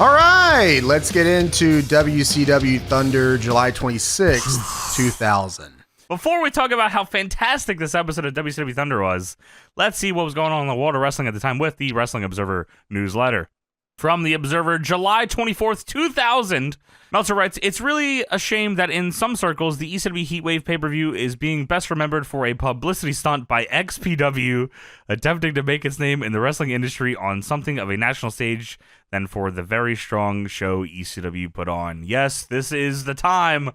All right, let's get into WCW Thunder, July 26th, 2000. Before we talk about how fantastic this episode of WCW Thunder was, let's see what was going on in the world of wrestling at the time with the Wrestling Observer newsletter. From the Observer, July 24th, 2000, Meltzer writes, "It's really a shame that in some circles, the ECW Heatwave pay-per-view is being best remembered for a publicity stunt by XPW attempting to make its name in the wrestling industry on something of a national stage than for the very strong show ECW put on. Yes, this is the time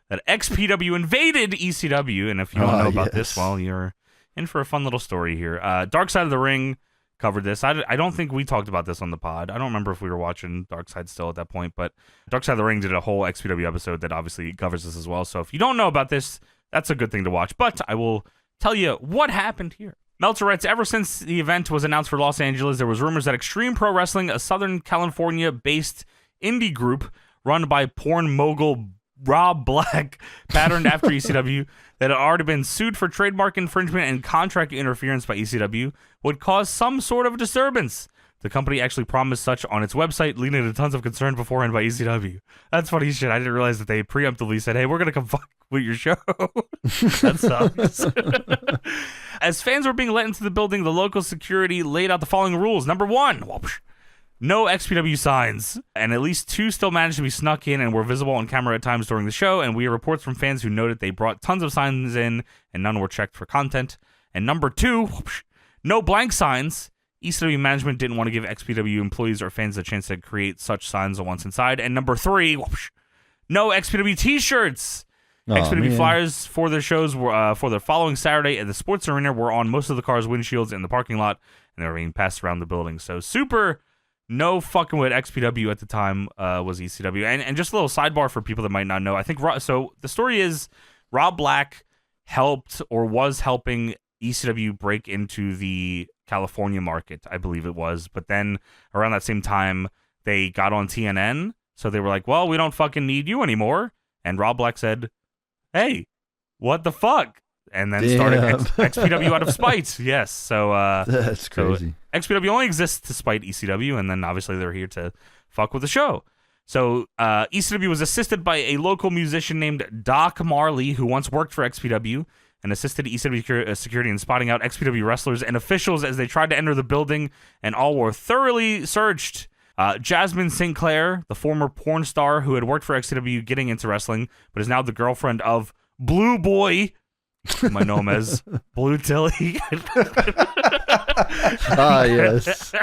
that XPW invaded ECW, and if you don't know about this, well, you're in for a fun little story here. Dark Side of the Ring covered this. I don't think we talked about this on the pod. I don't remember if we were watching Dark Side still at that point, but Dark Side of the Ring did a whole XPW episode that obviously covers this as well. So if you don't know about this, that's a good thing to watch. But I will tell you what happened here. Meltzer writes, ever since the event was announced for Los Angeles, there was rumors that Extreme Pro Wrestling, a Southern California-based indie group run by porn mogul Rob Black, patterned after ECW, that had already been sued for trademark infringement and contract interference by ECW, would cause some sort of disturbance. The company actually promised such on its website, leading to tons of concern beforehand by ECW. That's funny shit. I didn't realize that they preemptively said, hey, we're going to come fuck with your show. That sucks. As fans were being let into the building, the local security laid out the following rules. Number 1, no XPW signs, and at least 2 still managed to be snuck in and were visible on camera at times during the show, and we have reports from fans who noted they brought tons of signs in, and none were checked for content. And number 2, no blank signs. ECW management didn't want to give XPW employees or fans a chance to create such signs once inside. And number 3, no XPW t-shirts. XPW flyers for their shows were for the following Saturday at the Sports Arena were on most of the cars' windshields in the parking lot, and they were being passed around the building. So super no fucking with XPW at the time was ECW. And just a little sidebar for people that might not know. I think so. The story is Rob Black helped or was helping ECW break into the California market, I believe it was. But then around that same time, they got on TNN. So they were like, well, we don't fucking need you anymore. And Rob Black said, hey, what the fuck? And then started XPW out of spite. Yes. So that's crazy. So XPW only exists to spite ECW, and then obviously they're here to fuck with the show. So ECW was assisted by a local musician named Doc Marley, who once worked for XPW and assisted ECW security in spotting out XPW wrestlers and officials as they tried to enter the building, and all were thoroughly searched. Jasmine St. Clair, the former porn star who had worked for XPW getting into wrestling, but is now the girlfriend of Blue Boy, whom I know him as Blue Tilly. Yes.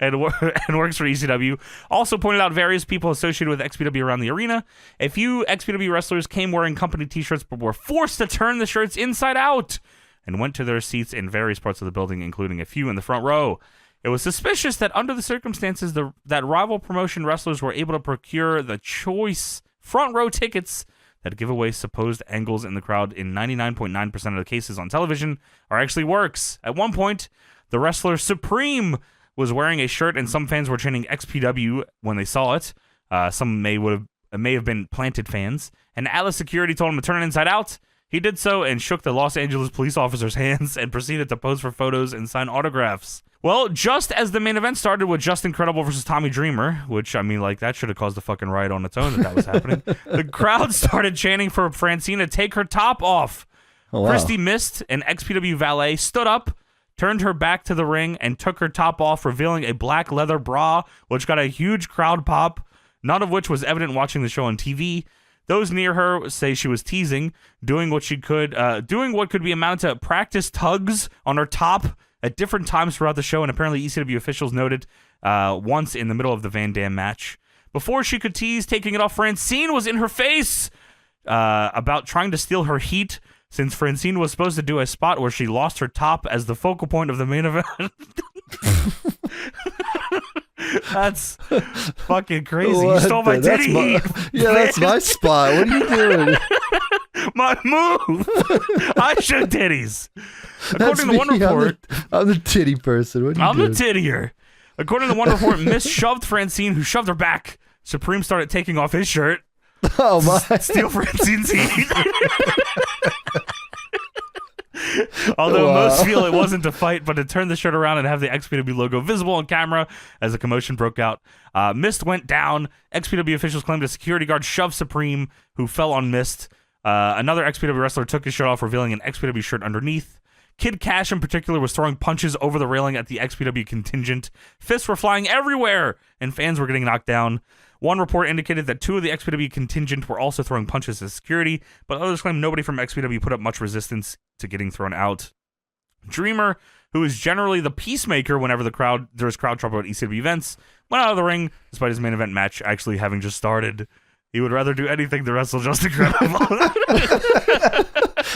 and works for ECW. Also pointed out various people associated with XPW around the arena. A few XPW wrestlers came wearing company t-shirts but were forced to turn the shirts inside out and went to their seats in various parts of the building, including a few in the front row. It was suspicious that under the circumstances, that rival promotion wrestlers were able to procure the choice front row tickets that give away supposed angles in the crowd in 99.9% of the cases on television are actually works. At one point, the wrestler Supreme was wearing a shirt and some fans were chanting XPW when they saw it. Some may have been Planted fans. And Atlas Security told him to turn it inside out. He did so and shook the Los Angeles police officer's hands and proceeded to pose for photos and sign autographs. Well, just as the main event started with Just Incredible versus Tommy Dreamer, which, I mean, like, that should have caused a fucking riot on its own that was happening, the crowd started chanting for Francine to take her top off. Oh, wow. Christy Mist, an XPW valet, stood up, turned her back to the ring, and took her top off, revealing a black leather bra, which got a huge crowd pop, none of which was evident watching the show on TV. Those near her say she was teasing, doing what could be amounted to practice tugs on her top at different times throughout the show, and apparently ECW officials noted once in the middle of the Van Dam match. Before she could tease taking it off, Francine was in her face about trying to steal her heat, since Francine was supposed to do a spot where she lost her top as the focal point of the main event. That's fucking crazy. You stole my titty heat. That's my spot. What are you doing? My move. I show titties. According to one report, I'm the titty person. What are you doing? I'm the tittier. According to one report, Miss shoved Francine, who shoved her back. Supreme started taking off his shirt. Oh my! Steal Francine's heat. Although most feel it wasn't to fight, but to turn the shirt around and have the XPW logo visible on camera as the commotion broke out. Mist went down. XPW officials claimed a security guard shoved Supreme, who fell on Mist. Another XPW wrestler took his shirt off, revealing an XPW shirt underneath. Kid Cash, in particular, was throwing punches over the railing at the XPW contingent. Fists were flying everywhere, and fans were getting knocked down. One report indicated that 2 of the XPW contingent were also throwing punches at security, but others claimed nobody from XPW put up much resistance to getting thrown out. Dreamer, who is generally the peacemaker whenever there's crowd trouble at ECW events, went out of the ring despite his main event match actually having just started. He would rather do anything to wrestle Just Incredible.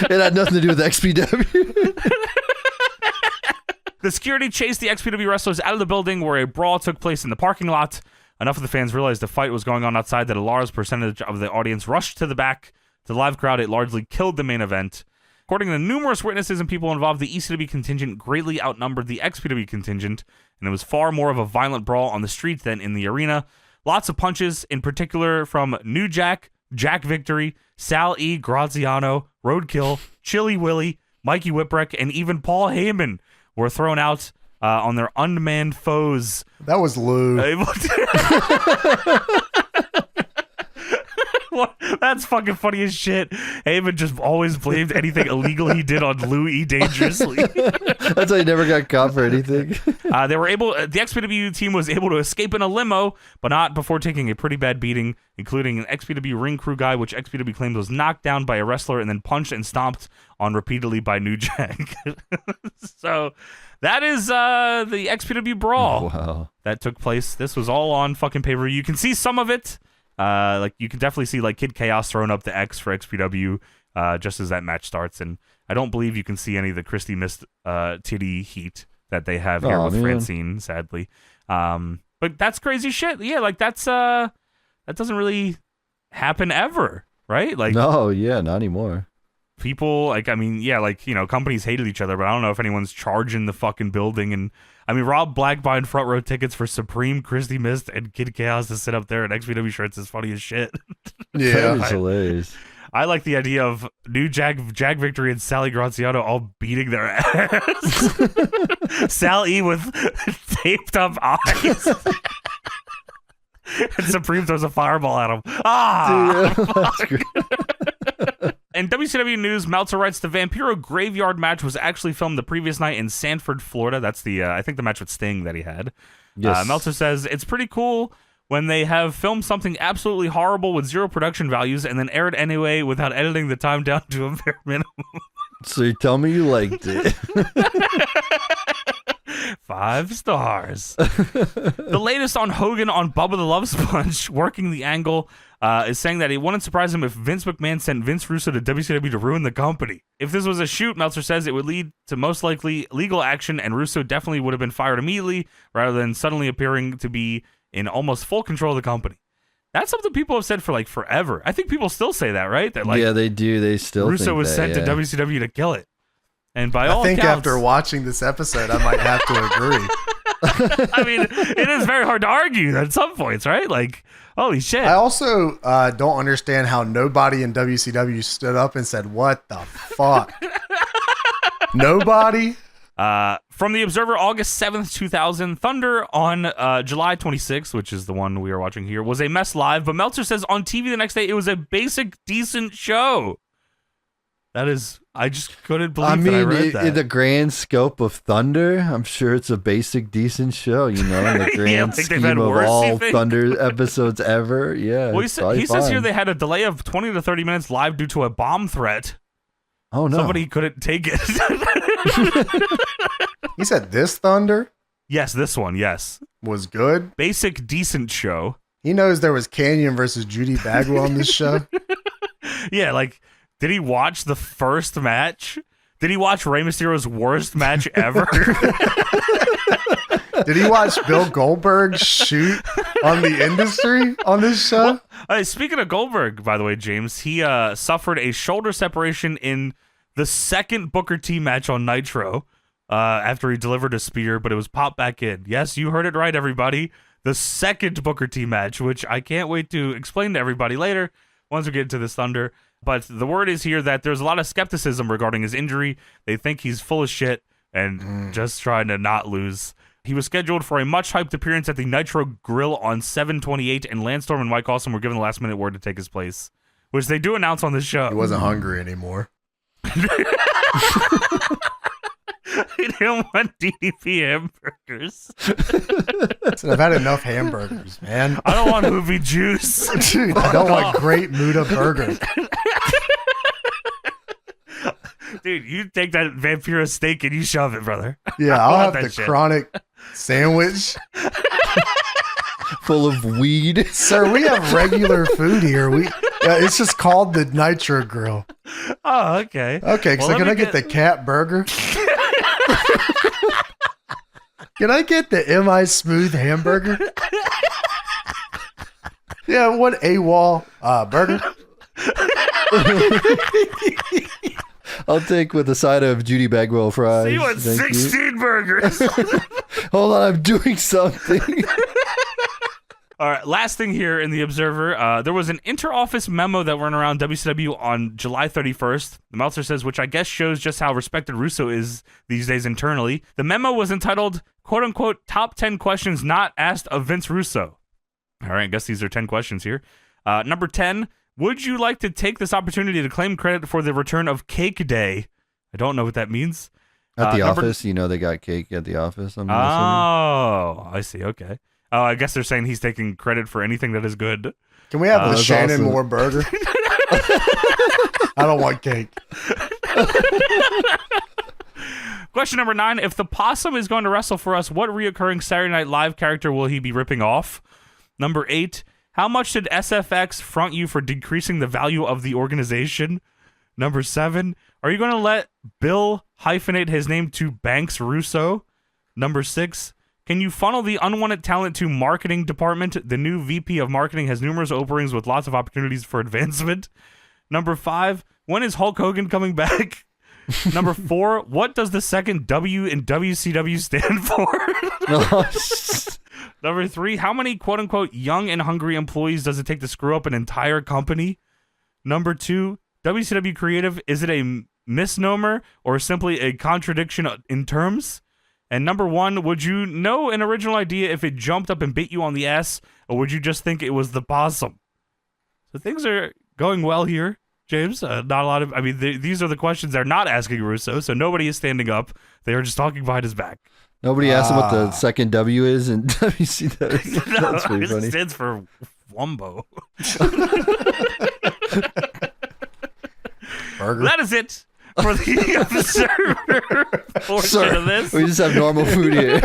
It had nothing to do with XPW. The security chased the XPW wrestlers out of the building, where a brawl took place in the parking lot. Enough of the fans realized the fight was going on outside that a large percentage of the audience rushed to the back. To the live crowd, it largely killed the main event. According to numerous witnesses and people involved, the ECW contingent greatly outnumbered the XPW contingent, and it was far more of a violent brawl on the street than in the arena. Lots of punches, in particular from New Jack, Jack Victory, Sal E. Graziano, Roadkill, Chili Willy, Mikey Whipwreck, and even Paul Heyman were thrown out on their unmanned foes. That was Lou. That's fucking funny as shit. Heyman just always blamed anything illegal he did on Lou E. Dangerously. That's why he never got caught for anything. The XPW team was able to escape in a limo, but not before taking a pretty bad beating, including an XPW ring crew guy, which XPW claimed was knocked down by a wrestler and then punched and stomped on repeatedly by New Jack. So that is the XPW brawl that took place. This was all on fucking pay-per-view. You can see some of it. Like you can definitely see like Kid Chaos throwing up the X for XPW just as that match starts, and I don't believe you can see any of the Christy Mist titty heat that they have here with Francine, sadly. But that's crazy shit. Yeah, like that doesn't really happen ever, right? Like not anymore. People, like, I mean, yeah, like, you know, companies hated each other, but I don't know if anyone's charging the fucking building. And I mean, Rob Black buying front row tickets for Supreme, Christy Mist, and Kid Chaos to sit up there in XPW shirts is funny as shit. Yeah, that's hilarious. I like the idea of New Jack Victory and Sally Graziano all beating their ass. Sal E with taped up eyes. And Supreme throws a fireball at him. That's great. In WCW news, Meltzer writes the Vampiro Graveyard match was actually filmed the previous night in Sanford, Florida. That's the, I think, the match with Sting that he had. Yes. Meltzer says, it's pretty cool when they have filmed something absolutely horrible with zero production values and then aired anyway without editing the time down to a bare minimum. So you tell me you liked it. 5 stars. The latest on Hogan on Bubba the Love Sponge working the angle is saying that it wouldn't surprise him if Vince McMahon sent Vince Russo to WCW to ruin the company. If this was a shoot, Meltzer says it would lead to most likely legal action, and Russo definitely would have been fired immediately rather than suddenly appearing to be in almost full control of the company. That's something people have said for like forever. I think people still say that, right? That like, yeah, they do. They still Russo think was that, sent to WCW to kill it. And by all accounts, after watching this episode, I might have to agree. I mean, it is very hard to argue at some points, right? Like, holy shit. I also don't understand how nobody in WCW stood up and said, what the fuck? Nobody? From the Observer, August 7th, 2000, Thunder on July 26th, which is the one we are watching here, was a mess live, but Meltzer says on TV the next day it was a basic, decent show. That is, I just couldn't believe that I read that. In the grand scope of Thunder, I'm sure it's a basic, decent show, you know, in the grand scheme of all Thunder episodes ever. Yeah. Well, he says here they had a delay of 20 to 30 minutes live due to a bomb threat. Oh, no. Somebody couldn't take it. He said this Thunder? Yes, this one, yes. Was good? Basic, decent show. He knows there was Kanyon versus Judy Bagwell on this show. Yeah, like, did he watch the first match? Did he watch Rey Mysterio's worst match ever? Did he watch Bill Goldberg shoot on the industry on this show? Well, speaking of Goldberg, by the way, James, he suffered a shoulder separation in the second Booker T match on Nitro after he delivered a spear, but it was popped back in. Yes, you heard it right, everybody. The second Booker T match, which I can't wait to explain to everybody later once we get into this Thunder. But the word is here that there's a lot of skepticism regarding his injury. They think he's full of shit and just trying to not lose. He was scheduled for a much-hyped appearance at the Nitro Grill on 7/28, and Landstorm and Mike Awesome were given the last-minute word to take his place, which they do announce on this show. He wasn't hungry anymore. He didn't want DDP hamburgers. I've had enough hamburgers, man. I don't want movie juice. Dude, I don't want Great Muda burger. Dude, you take that Vampiro steak and you shove it, brother. Yeah, I'll have the chronic sandwich. Full of weed. Sir, we have regular food here. It's just called the Nitro Grill. Oh, okay. Okay, so can I get the cat burger? Can I get the M.I. Smooth hamburger? Yeah, one AWOL burger. I'll take with a side of Judy Bagwell fries. So you want 16 burgers. Hold on, I'm doing something. All right, last thing here in the Observer, there was an inter-office memo that went around WCW on July 31st. The Meltzer says, which I guess shows just how respected Russo is these days internally. The memo was entitled, quote-unquote, Top 10 Questions Not Asked of Vince Russo. All right, I guess these are 10 questions here. Number 10, would you like to take this opportunity to claim credit for the return of Cake Day? I don't know what that means. At the office, you know they got cake at the office. I'm assuming. Oh, I see, okay. Oh, I guess they're saying he's taking credit for anything that is good. Can we have the Shannon Moore burger? I don't want cake. Question number 9. If the Possum is going to wrestle for us, what reoccurring Saturday Night Live character will he be ripping off? Number 8. How much did SFX front you for decreasing the value of the organization? Number 7. Are you going to let Bill hyphenate his name to Banks Russo? Number 6. Can you funnel the unwanted talent to marketing department? The new VP of marketing has numerous openings with lots of opportunities for advancement. Number 5, when is Hulk Hogan coming back? Number 4, what does the second W in WCW stand for? Number 3, how many quote-unquote young and hungry employees does it take to screw up an entire company? Number 2, WCW Creative, is it a misnomer or simply a contradiction in terms? And number 1, would you know an original idea if it jumped up and bit you on the ass, or would you just think it was the possum? So things are going well here, James. Not a lot of, these are the questions they're not asking Russo, so nobody is standing up. They are just talking behind his back. Nobody asked him what the second W is in WCW. No, That's pretty funny. It stands for Wumbo. Burger. That is it for the Observer portion of this. We just have normal food here.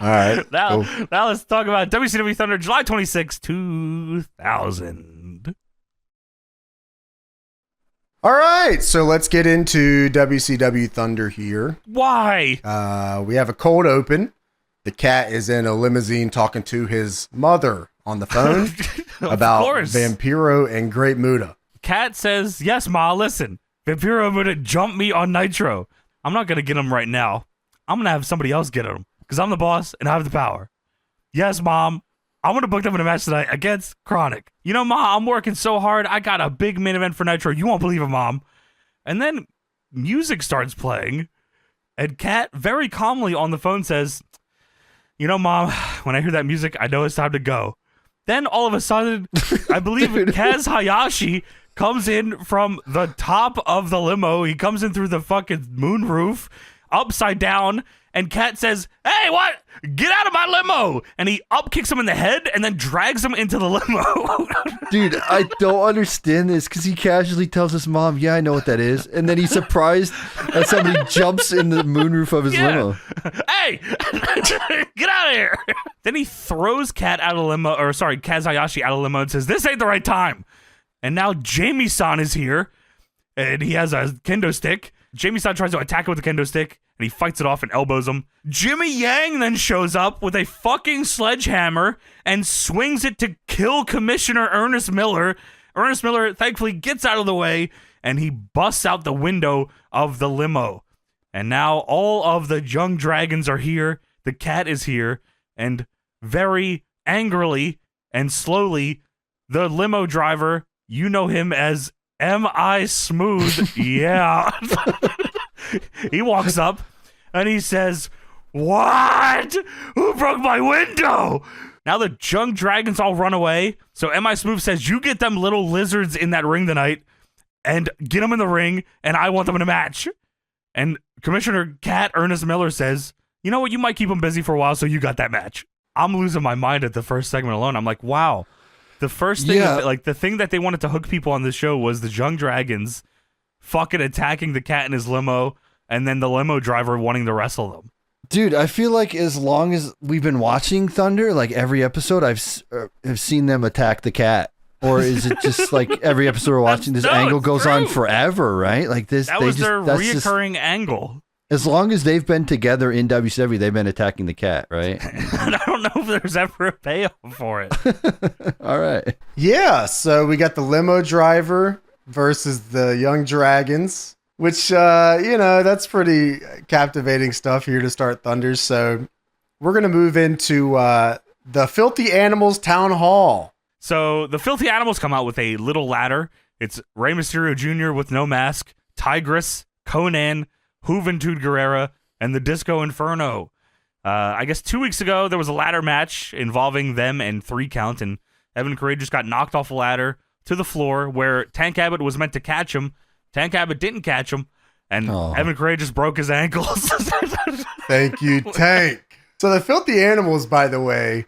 All right. Now let's talk about WCW Thunder, July 26, 2000. All right, so let's get into WCW Thunder here. Why? We have a cold open. The cat is in a limousine talking to his mother on the phone about Vampiro and Great Muda. Cat says, yes, Ma, listen. Vampiro Muda jumped me on Nitro. I'm not going to get him right now. I'm going to have somebody else get him because I'm the boss and I have the power. Yes, Mom. I'm going to book them in a match tonight against Chronic. You know, Ma, I'm working so hard. I got a big main event for Nitro. You won't believe it, Mom. And then music starts playing. And Kat very calmly on the phone says, you know, Mom, when I hear that music, I know it's time to go. Then all of a sudden, I believe Kaz Hayashi comes in from the top of the limo. He comes in through the fucking moonroof, upside down. And Kat says, hey, what? Get out of my limo. And he up-kicks him in the head and then drags him into the limo. Dude, I don't understand this because he casually tells his mom, yeah, I know what that is. And then he's surprised that somebody jumps in the moonroof of his limo. Hey, get out of here. Then he throws Kaz Hayashi out of the limo and says, this ain't the right time. And now Jamie-san is here and he has a kendo stick. Jamie-san tries to attack him with the kendo stick. And he fights it off and elbows him. Jimmy Yang then shows up with a fucking sledgehammer and swings it to kill Commissioner Ernest Miller. Ernest Miller thankfully gets out of the way and he busts out the window of the limo. And now all of the Jung Dragons are here. The cat is here. And very angrily and slowly, the limo driver You know him as M.I. Smooth. Yeah. He walks up and he says, "What? Who broke my window?" Now the Jung Dragons all run away. So M.I. Smooth says, "You get them little lizards in that ring tonight and get them in the ring, and I want them in a match." And Commissioner Cat Ernest Miller says, "You know what? You might keep them busy for a while, so you got that match." I'm losing my mind at the first segment alone. I'm like, wow. The first thing, the thing that they wanted to hook people on the show was the Jung Dragons fucking attacking the Cat in his limo, and then the limo driver wanting to wrestle them. Dude, I feel like as long as we've been watching Thunder, like every episode, I've seen them attack the Cat. Or is it just like every episode we're watching, this angle goes on forever, right? Like this. That was their reoccurring angle. As long as they've been together in WCW, they've been attacking the Cat, right? I don't know if there's ever a payoff for it. All right. Yeah, so we got the limo driver versus the Jung Dragons, which, that's pretty captivating stuff here to start Thunder. So we're going to move into the Filthy Animals Town Hall. So the Filthy Animals come out with a little ladder. It's Rey Mysterio Jr. with no mask, Tigress, Conan, Juventud Guerrera, and the Disco Inferno. I guess 2 weeks ago, there was a ladder match involving them and 3 count, and Evan Courageous got knocked off a ladder to the floor where Tank Abbott was meant to catch him. Tank Abbott didn't catch him, and Evan Courageous broke his ankles. Thank you, Tank. So the Filthy Animals, by the way,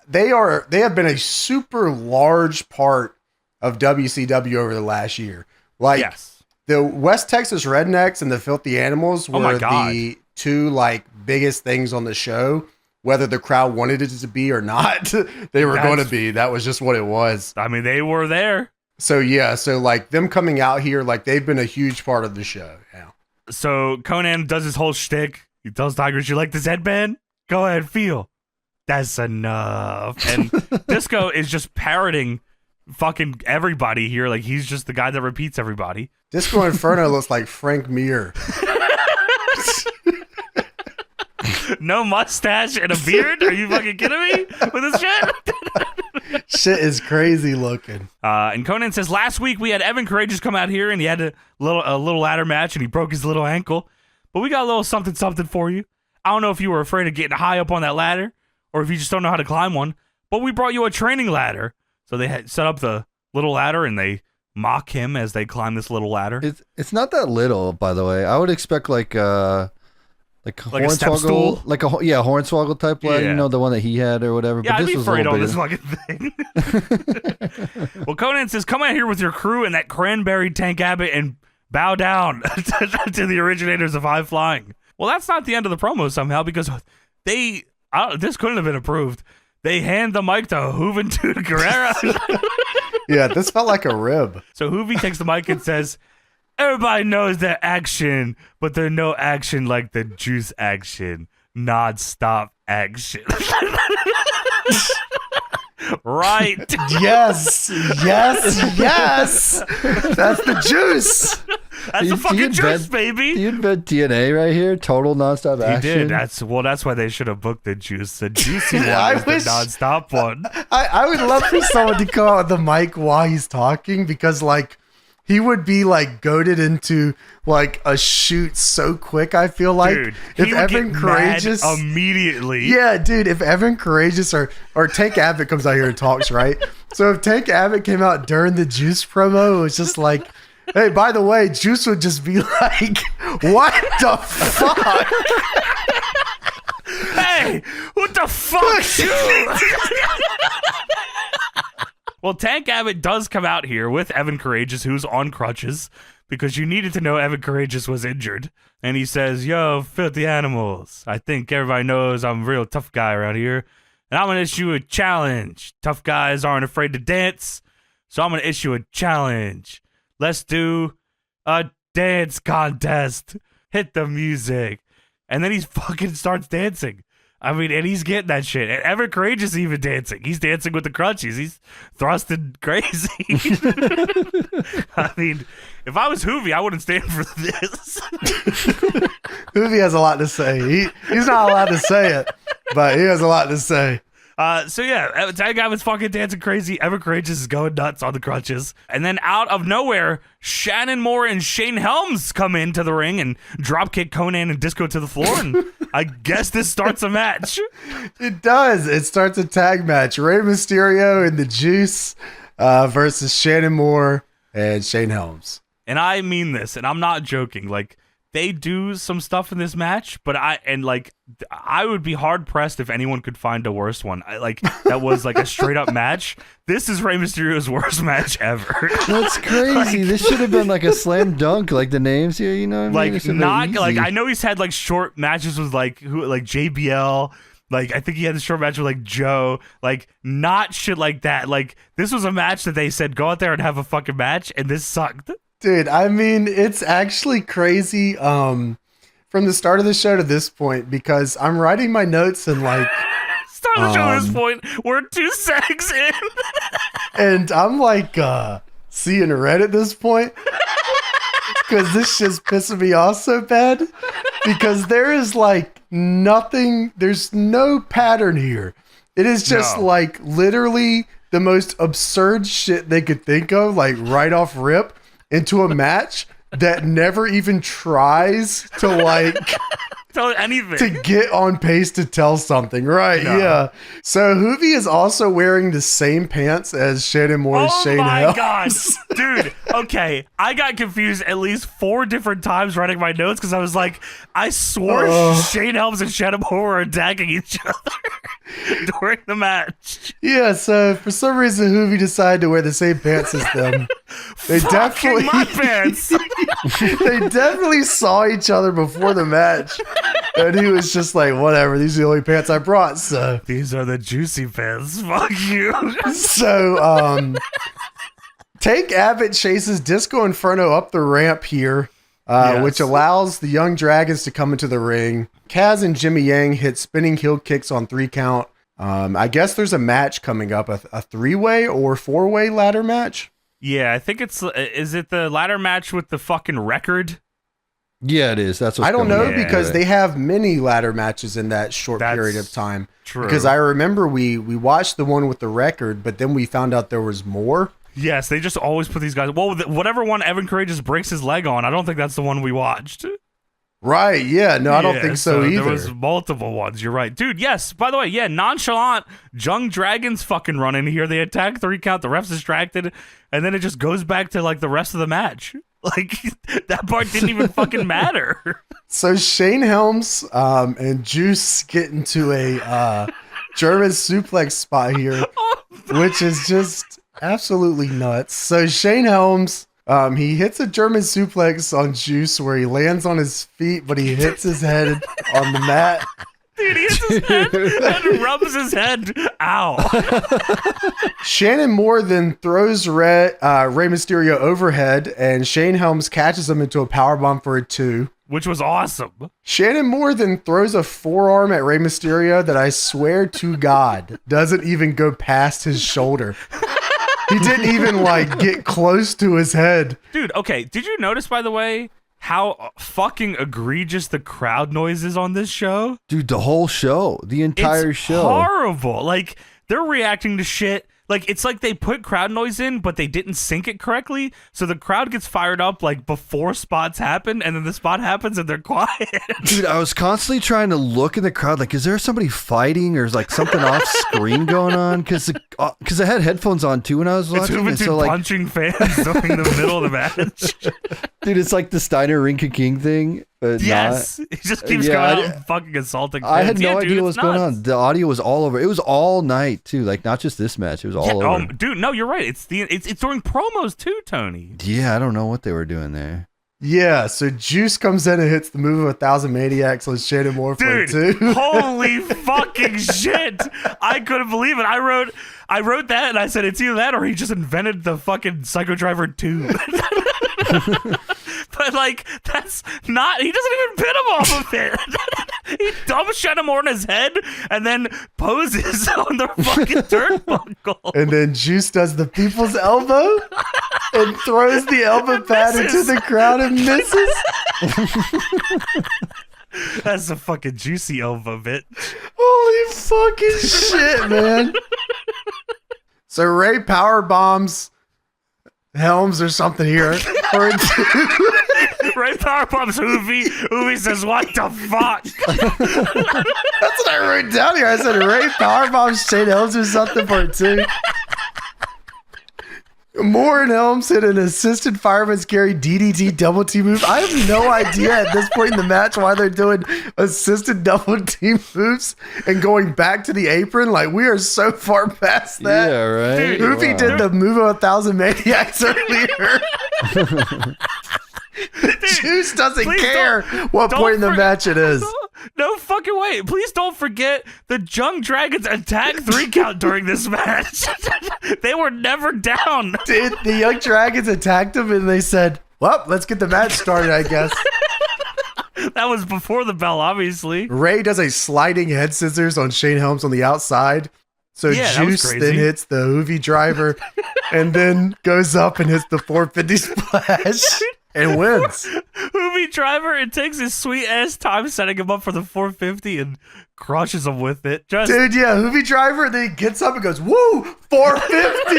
they have been a super large part of WCW over the last year. Like, yes. The West Texas Rednecks and the Filthy Animals were the two biggest things on the show. Whether the crowd wanted it to be or not, they were going to be. That was just what it was. I mean, they were there. So yeah, them coming out here, they've been a huge part of the show. Yeah. So Conan does his whole shtick. He tells Tigers, "You like this headband? Go ahead, feel. That's enough." And Disco is just parroting fucking everybody here. Like, he's just the guy that repeats everybody. Disco Inferno looks like Frank Mir. No mustache and a beard? Are you fucking kidding me with this shit? Shit is crazy looking. And Conan says, "Last week we had Evan Courageous come out here and he had a little ladder match and he broke his little ankle. But we got a little something for you. I don't know if you were afraid of getting high up on that ladder or if you just don't know how to climb one, but we brought you a training ladder." So they had set up the little ladder and they mock him as they climb this little ladder. It's not that little, by the way. I would expect like a step stool, Hornswoggle type ladder, the one that he had or whatever. Yeah, but I'd be afraid on this fucking thing. Well, Conan says, "Come out here with your crew and that cranberry Tank Abbott and bow down to the originators of high flying." Well, that's not the end of the promo somehow, because this couldn't have been approved. They hand the mic to Juventud Guerrera. Yeah, this felt like a rib. So Hoovy takes the mic and says, "Everybody knows that action, but there's no action like the juice action. Non-stop action." Right. Yes. That's the juice. That's the fucking juice, baby. You invent TNA right here. Total nonstop action. He did. That's why they should have booked the juice. The juicy one is the nonstop one. I would love for someone to come out with the mic while he's talking, because he would be goaded into a shoot so quick. I feel like, dude, if Evan Courageous immediately. Yeah, dude, if Evan Courageous or Tank Abbott comes out here and talks, right? So if Tank Abbott came out during the Juice promo, it was just like, "Hey, by the way," Juice would just be like, "What the fuck?" "Hey, what the fuck, dude?" Well, Tank Abbott does come out here with Evan Courageous, who's on crutches, because you needed to know Evan Courageous was injured. And he says, "Yo, Filthy Animals, I think everybody knows I'm a real tough guy around here, and I'm going to issue a challenge. Tough guys aren't afraid to dance, so I'm going to issue a challenge. Let's do a dance contest. Hit the music." And then he fucking starts dancing. I mean, and he's getting that shit. And Evan Courageous even dancing. He's dancing with the crutches. He's thrusting crazy. I mean, if I was Hoovy, I wouldn't stand for this. Hoovy has a lot to say. He's not allowed to say it, but he has a lot to say. So yeah, that guy was fucking dancing crazy. Ever Courageous is going nuts on the crutches. And then out of nowhere, Shannon Moore and Shane Helms come into the ring and dropkick Conan and Disco to the floor. And I guess this starts a match. It does. It starts a tag match. Rey Mysterio and the Juice versus Shannon Moore and Shane Helms. And I mean this, and I'm not joking. Like, they do some stuff in this match, but I would be hard pressed if anyone could find a worse one. That was like a straight up match. This is Rey Mysterio's worst match ever. That's crazy. This should have been like a slam dunk, like the names here. You know what I mean? I know he's had like short matches with like JBL. Like, I think he had a short match with like Joe. Like, not shit like that. Like, this was a match that they said go out there and have a fucking match, and this sucked. Dude, I mean, it's actually crazy from the start of the show to this point, because I'm writing my notes and like start of the show to this point, we're 2 seconds in. And I'm like seeing red at this point because this shit's pissing me off so bad, because there is like nothing, there's no pattern here. It is just like literally the most absurd shit they could think of, like right off rip, into a match that never even tries to like tell anything, to get on pace to tell something, right? No. Yeah. So Hoovy is also wearing the same pants as Shannon Moore and Shane Helms. Oh my god, dude. Okay, I got confused at least 4 different times writing my notes because I was like, I swore Shane Helms and Shannon Moore were attacking each other during the match. Yeah. So for some reason, Hoovy decided to wear the same pants as them. They definitely my pants. They definitely saw each other before the match, and he was just like, whatever, these are the only pants I brought, so these are the juicy pants, fuck you. So Tank Abbott chases Disco Inferno up the ramp here, which allows the Jung Dragons to come into the ring. Kaz and Jimmy Yang hit spinning heel kicks on 3 count. I guess there's a match coming up, a 3-way or 4-way ladder match. Yeah, I think is it the ladder match with the fucking record? Yeah, it is. That's what I don't know, because they have many ladder matches in that short period of time. True. Because I remember we watched the one with the record, but then we found out there was more. Yes, they just always put these guys. Well, whatever one Evan Courageous breaks his leg on, I don't think that's the one we watched. Right, yeah. No, I don't think so either. There was multiple ones. You're right. Dude, yes. By the way, yeah, nonchalant Jung Dragons fucking run in here. They attack 3 count, the ref's distracted, and then it just goes back to like the rest of the match. Like, that part didn't even fucking matter. So Shane Helms and Juice get into a German suplex spot here, which is just absolutely nuts. So Shane Helms, he hits a German suplex on Juice where he lands on his feet, but he hits his head on the mat. Dude, he hits his head and rubs his head. Ow. Shannon Moore then throws Rey Mysterio overhead, and Shane Helms catches him into a powerbomb for a 2. Which was awesome. Shannon Moore then throws a forearm at Rey Mysterio that I swear to God doesn't even go past his shoulder. He didn't even like get close to his head. Dude, okay. Did you notice, by the way, how fucking egregious the crowd noise is on this show? Dude, the whole show. The entire show. Horrible. Like, they're reacting to shit. Like, it's like they put crowd noise in, but they didn't sync it correctly. So the crowd gets fired up, like, before spots happen, and then the spot happens, and they're quiet. Dude, I was constantly trying to look in the crowd, like, is there somebody fighting, or is, like, something off screen going on? Because I had headphones on, too, when I was watching. It's so, like, punching fans during the middle of the match. Dude, it's like the Steiner Rinka King thing. But yes, he just keeps going out and fucking assaulting fans. I had no idea what was going on. The audio was all over. It was all night too, like not just this match. It was all over. Dude, no, you're right. It's during promos too, Tony. Yeah, I don't know what they were doing there. Yeah, so Juice comes in and hits the move of 1,000 Maniacs on Shannon Moore for 2. Holy fucking shit! I couldn't believe it. I wrote that and I said it's either that or he just invented the fucking Psycho Driver 2. But like, that's not, he doesn't even pin him off of it. He dumps Shannon Moore in his head and then poses on the fucking turnbuckle. And then Juice does the people's elbow and throws the elbow pad into the crowd and misses. That's a fucking juicy elbow bit. Holy fucking shit, man. So Ray power bombs Helms or something here. Or Ray powerbombs Hoovy. Hoovy says, "What the fuck?" that's what I wrote down here. I said Ray power bombs Shane Helms or something for it too. Moore and Helms hit an assisted fireman's carry DDT double team move. I have no idea at this point in the match why they're doing assisted double team moves and going back to the apron. Like, we are so far past that. Yeah, right. Hoovy did the move of 1,000 Maniacs earlier. Juice doesn't care what point in the match it is. No fucking way. Please don't forget the Jung Dragons attack 3 count during this match. They were never down. Dude, the Young Dragons attacked him and they said, well, let's get the match started, I guess. That was before the bell, obviously. Ray does a sliding head scissors on Shane Helms on the outside. So Yeah, that was Juice crazy. then hits the Hoovy driver and then goes up and hits the 450 splash and wins. Hoovy driver, it takes his sweet ass time setting him up for the 450 and crushes him with it. Just Dude, yeah, Hoovy driver, then he gets up and goes, woo, 450!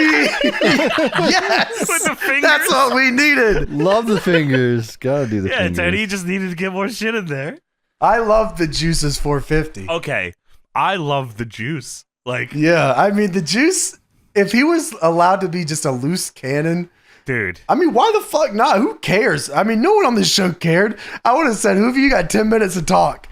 Yes! With the fingers. That's what we needed. Love the fingers. Gotta do the yeah, fingers. Ted, he just needed to get more shit in there. I love the Juice's 450. Okay, I love the Juice. Like, Yeah, I mean, the Juice, if he was allowed to be just a loose cannon, dude. I mean, why the fuck not? Who cares? I mean, no one on this show cared. I would have said, Hoovy, you got 10 minutes to talk.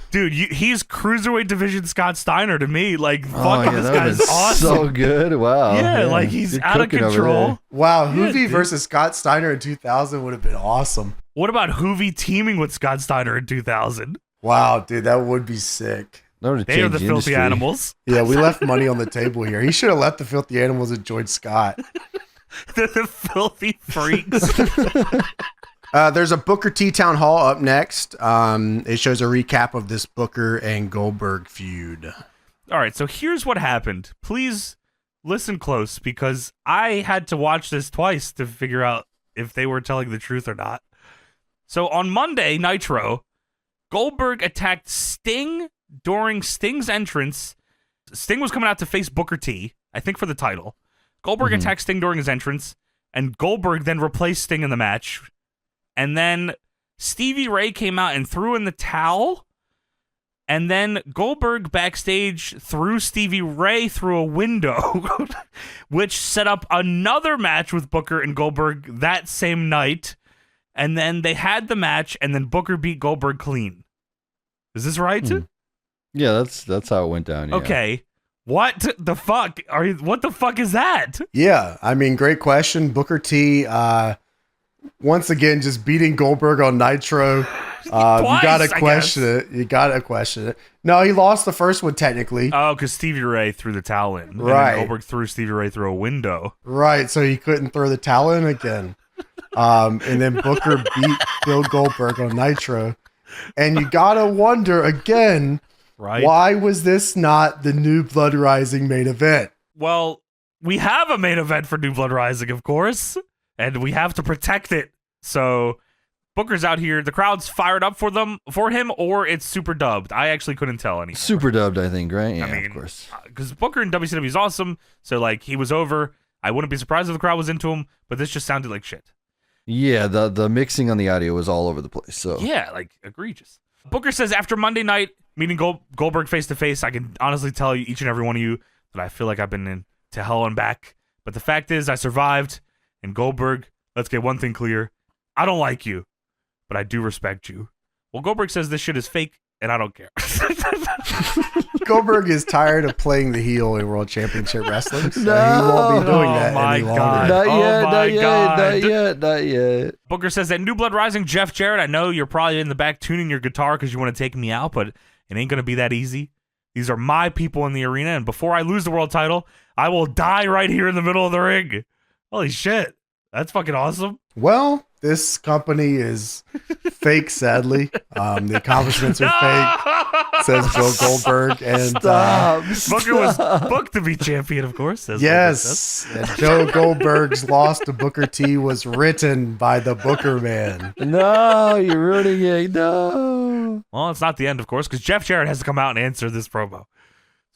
Dude, he's cruiserweight division Scott Steiner to me. Like, Oh, fucking yeah, this that guy's was awesome. so good. Wow. Yeah, like he's You're out of cooking over control. Wow, Yeah, Hoovy dude. versus Scott Steiner in 2000 would have been awesome. What about Hoovy teaming with Scott Steiner in 2000? Wow, dude, that would be sick. That would've They are changed the filthy industry. animals. Yeah, we left money on the table here. He should have left the filthy animals and joined Scott. They're the filthy freaks. There's a Booker T Town Hall up next. It shows a recap of this Booker and Goldberg feud. All right, so here's what happened. Please listen close because I had to watch this twice to figure out if they were telling the truth or not. So on Monday, Nitro, Goldberg attacked Sting during Sting's entrance. Sting was coming out to face Booker T, I think for the title. Goldberg attacked Sting during his entrance, and Goldberg then replaced Sting in the match. And then Stevie Ray came out and threw in the towel. And then Goldberg backstage threw Stevie Ray through a window, which set up another match with Booker and Goldberg that same night. And then they had the match, and then Booker beat Goldberg clean. Is this right? Yeah, that's how it went down. Yeah. Okay. What the fuck? What the fuck is that? Yeah, I mean, great question. Booker T, once again, just beating Goldberg on Nitro. You gotta question it. You gotta question it. No, he lost the first one technically. Oh, because Stevie Ray threw the towel in. And Right. then Goldberg threw Stevie Ray through a window. Right, so he couldn't throw the towel in again. And then Booker beat Bill Goldberg on Nitro. And you gotta wonder again, Right. why was this not the New Blood Rising main event? Well, we have a main event for New Blood Rising, of course, and we have to protect it. So Booker's out here. The crowd's fired up for him, or it's super dubbed. I actually couldn't tell anymore. Super dubbed, I think, right? Yeah, I mean, of course. because Booker in WCW is awesome. So like he was over. I wouldn't be surprised if the crowd was into him, but this just sounded like shit. Yeah, the mixing on the audio was all over the place. So Yeah, like egregious. Booker says after Monday night meeting Goldberg face to face, I can honestly tell you, each and every one of you, that I feel like I've been in to hell and back. But the fact is, I survived. And Goldberg, let's get one thing clear: I don't like you, but I do respect you. Well, Goldberg says this shit is fake, and I don't care. Goldberg is tired of playing the heel in World Championship Wrestling, so he won't be doing that my any longer. God. Not Oh yet, my not yet, God. not yet, not yet. Booker says that New Blood Rising, Jeff Jarrett, I know you're probably in the back tuning your guitar because you want to take me out, but it ain't going to be that easy. These are my people in the arena, and before I lose the world title, I will die right here in the middle of the ring. Holy shit. That's fucking awesome. Well, this company is fake, sadly. The accomplishments are fake, says Bill Goldberg. And Booker was booked to be champion, of course. As Booker says. yes, and Joe Goldberg's loss to Booker T was written by the Booker Man. No, you're ruining it. No. Well, it's not the end, of course, because Jeff Jarrett has to come out and answer this promo.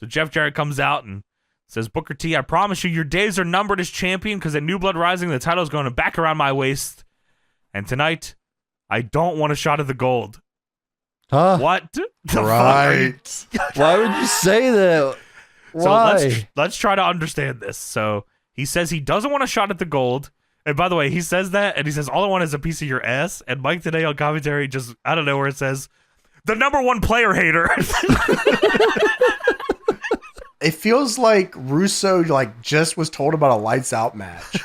So Jeff Jarrett comes out and says, Booker T, I promise you your days are numbered as champion because at New Blood Rising, the title is going to back around my waist. And tonight, I don't want a shot at the gold. Huh? What? The Right. fuck? Why would you say that? Why? So let's try to understand this. So he says he doesn't want a shot at the gold. And by the way, he says that, and he says, all I want is a piece of your ass. And Mike today on commentary, just out of nowhere, says, the number one player hater. It feels like Russo just was told about a lights out match.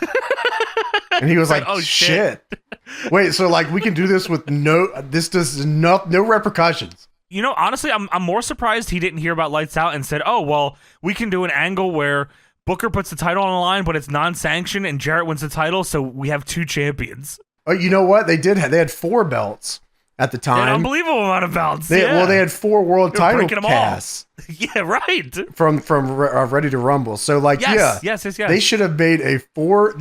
And he was like, oh, shit. Wait, so we can do this with no repercussions. You know, honestly, I'm more surprised he didn't hear about Lights Out and said, oh, well, we can do an angle where Booker puts the title on the line, but it's non-sanctioned and Jarrett wins the title, so we have 2 champions. Oh, you know what? They had 4 belts at the time. An unbelievable amount of belts. Well, they had 4 world title casts. Yeah, right. From Ready to Rumble. So yes. They should have made a 4.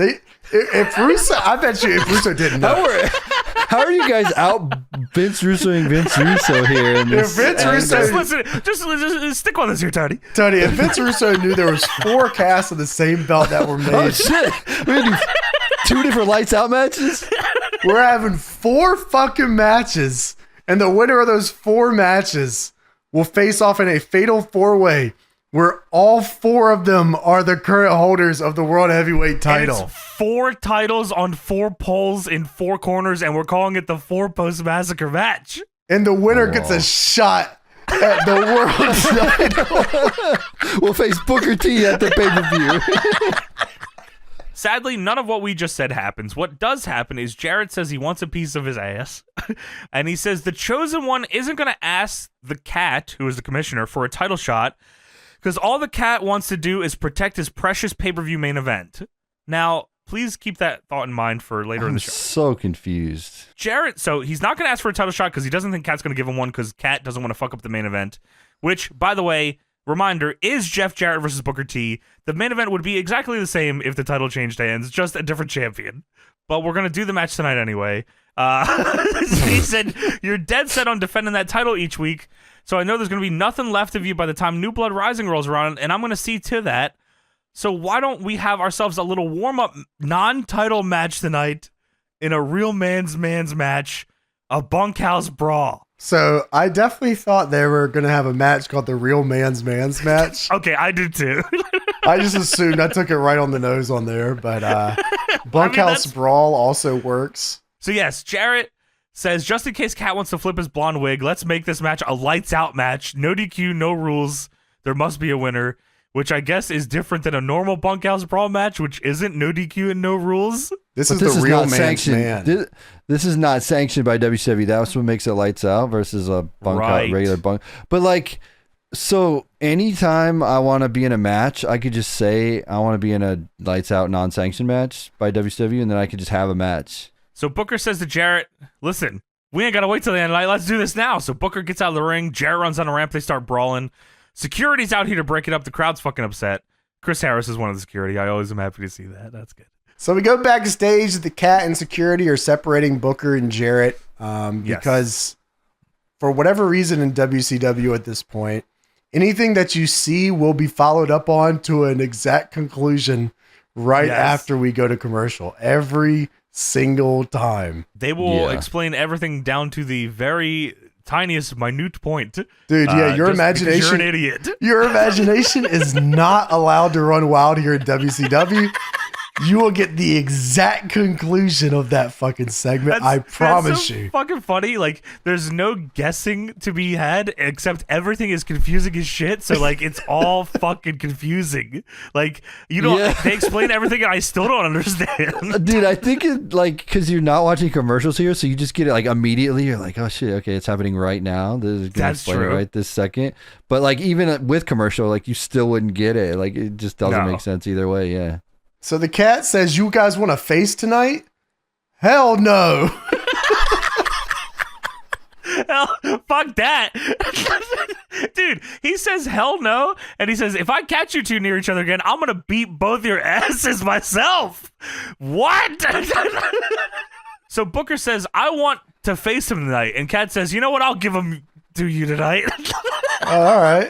If Russo, I bet you if Russo didn't know. How are you guys out Vince Russoing Vince Russo here? In this Just stick with us here, Tony. Tony, if Vince Russo knew there was 4 casts of the same belt that were made. Oh shit! We're gonna do 2 different lights out matches. We're having 4 fucking matches, and the winner of those 4 matches will face off in a fatal 4-way where all 4 of them are the current holders of the World Heavyweight title. And it's 4 titles on 4 poles in 4 corners, and we're calling it the 4-post massacre match. And the winner gets a shot at the World title. We'll face Booker T at the pay-per-view. Sadly, none of what we just said happens. What does happen is Jarrett says he wants a piece of his ass, and he says the chosen one isn't going to ask the cat, who is the commissioner, for a title shot, because all the cat wants to do is protect his precious pay-per-view main event. Now, please keep that thought in mind for later in the show. I'm so confused. Jarrett, so he's not going to ask for a title shot because he doesn't think Cat's going to give him one because Cat doesn't want to fuck up the main event, which, by the way, reminder, is Jeff Jarrett versus Booker T. The main event would be exactly the same if the title changed hands, just a different champion. But we're going to do the match tonight anyway. He said, you're dead set on defending that title each week, so I know there's going to be nothing left of you by the time New Blood Rising rolls around, and I'm going to see to that. So why don't we have ourselves a little warm-up non-title match tonight in a real man's match, a bunkhouse brawl. So I definitely thought they were going to have a match called the Real Man's match. Okay, I did too. I just assumed. I took it right on the nose on there, but bunkhouse brawl also works. So yes, Jarrett says, just in case Cat wants to flip his blonde wig, let's make this match a lights out match. No DQ, no rules. There must be a winner, which I guess is different than a normal bunkhouse brawl match, which isn't no DQ and no rules. This is the Real Man's man. This is not sanctioned by WCW. That's what makes it lights out versus a regular bunk. But so anytime I want to be in a match, I could just say I want to be in a lights out non-sanctioned match by WCW, and then I could just have a match. So Booker says to Jarrett, listen, we ain't got to wait till the end of the night. Let's do this now. So Booker gets out of the ring. Jarrett runs on a ramp. They start brawling. Security's out here to break it up. The crowd's fucking upset. Chris Harris is one of the security. I always am happy to see that. That's good. So we go backstage. The Cat and security are separating Booker and Jarrett because for whatever reason in WCW at this point, anything that you see will be followed up on to an exact conclusion after we go to commercial. Every single time. They will explain everything down to the very tiniest, minute point. Dude, your imagination. You're an idiot. Your imagination is not allowed to run wild here at WCW. You will get the exact conclusion of that fucking segment. I promise you. Fucking funny. There's no guessing to be had, except everything is confusing as shit. So it's all fucking confusing. They explain everything, and I still don't understand. Dude, I think it because you're not watching commercials here, so you just get it immediately. You're like, oh shit, okay, it's happening right now. This is gonna explain it right this second. But even with commercial, you still wouldn't get it. It just doesn't make sense either way. Yeah. So the Cat says, you guys want to face tonight? Hell no. Hell, fuck that. Dude, he says hell no, and he says, if I catch you two near each other again, I'm going to beat both your asses myself. What? So Booker says, I want to face him tonight, and Cat says, you know what, I'll give him to you tonight. All right.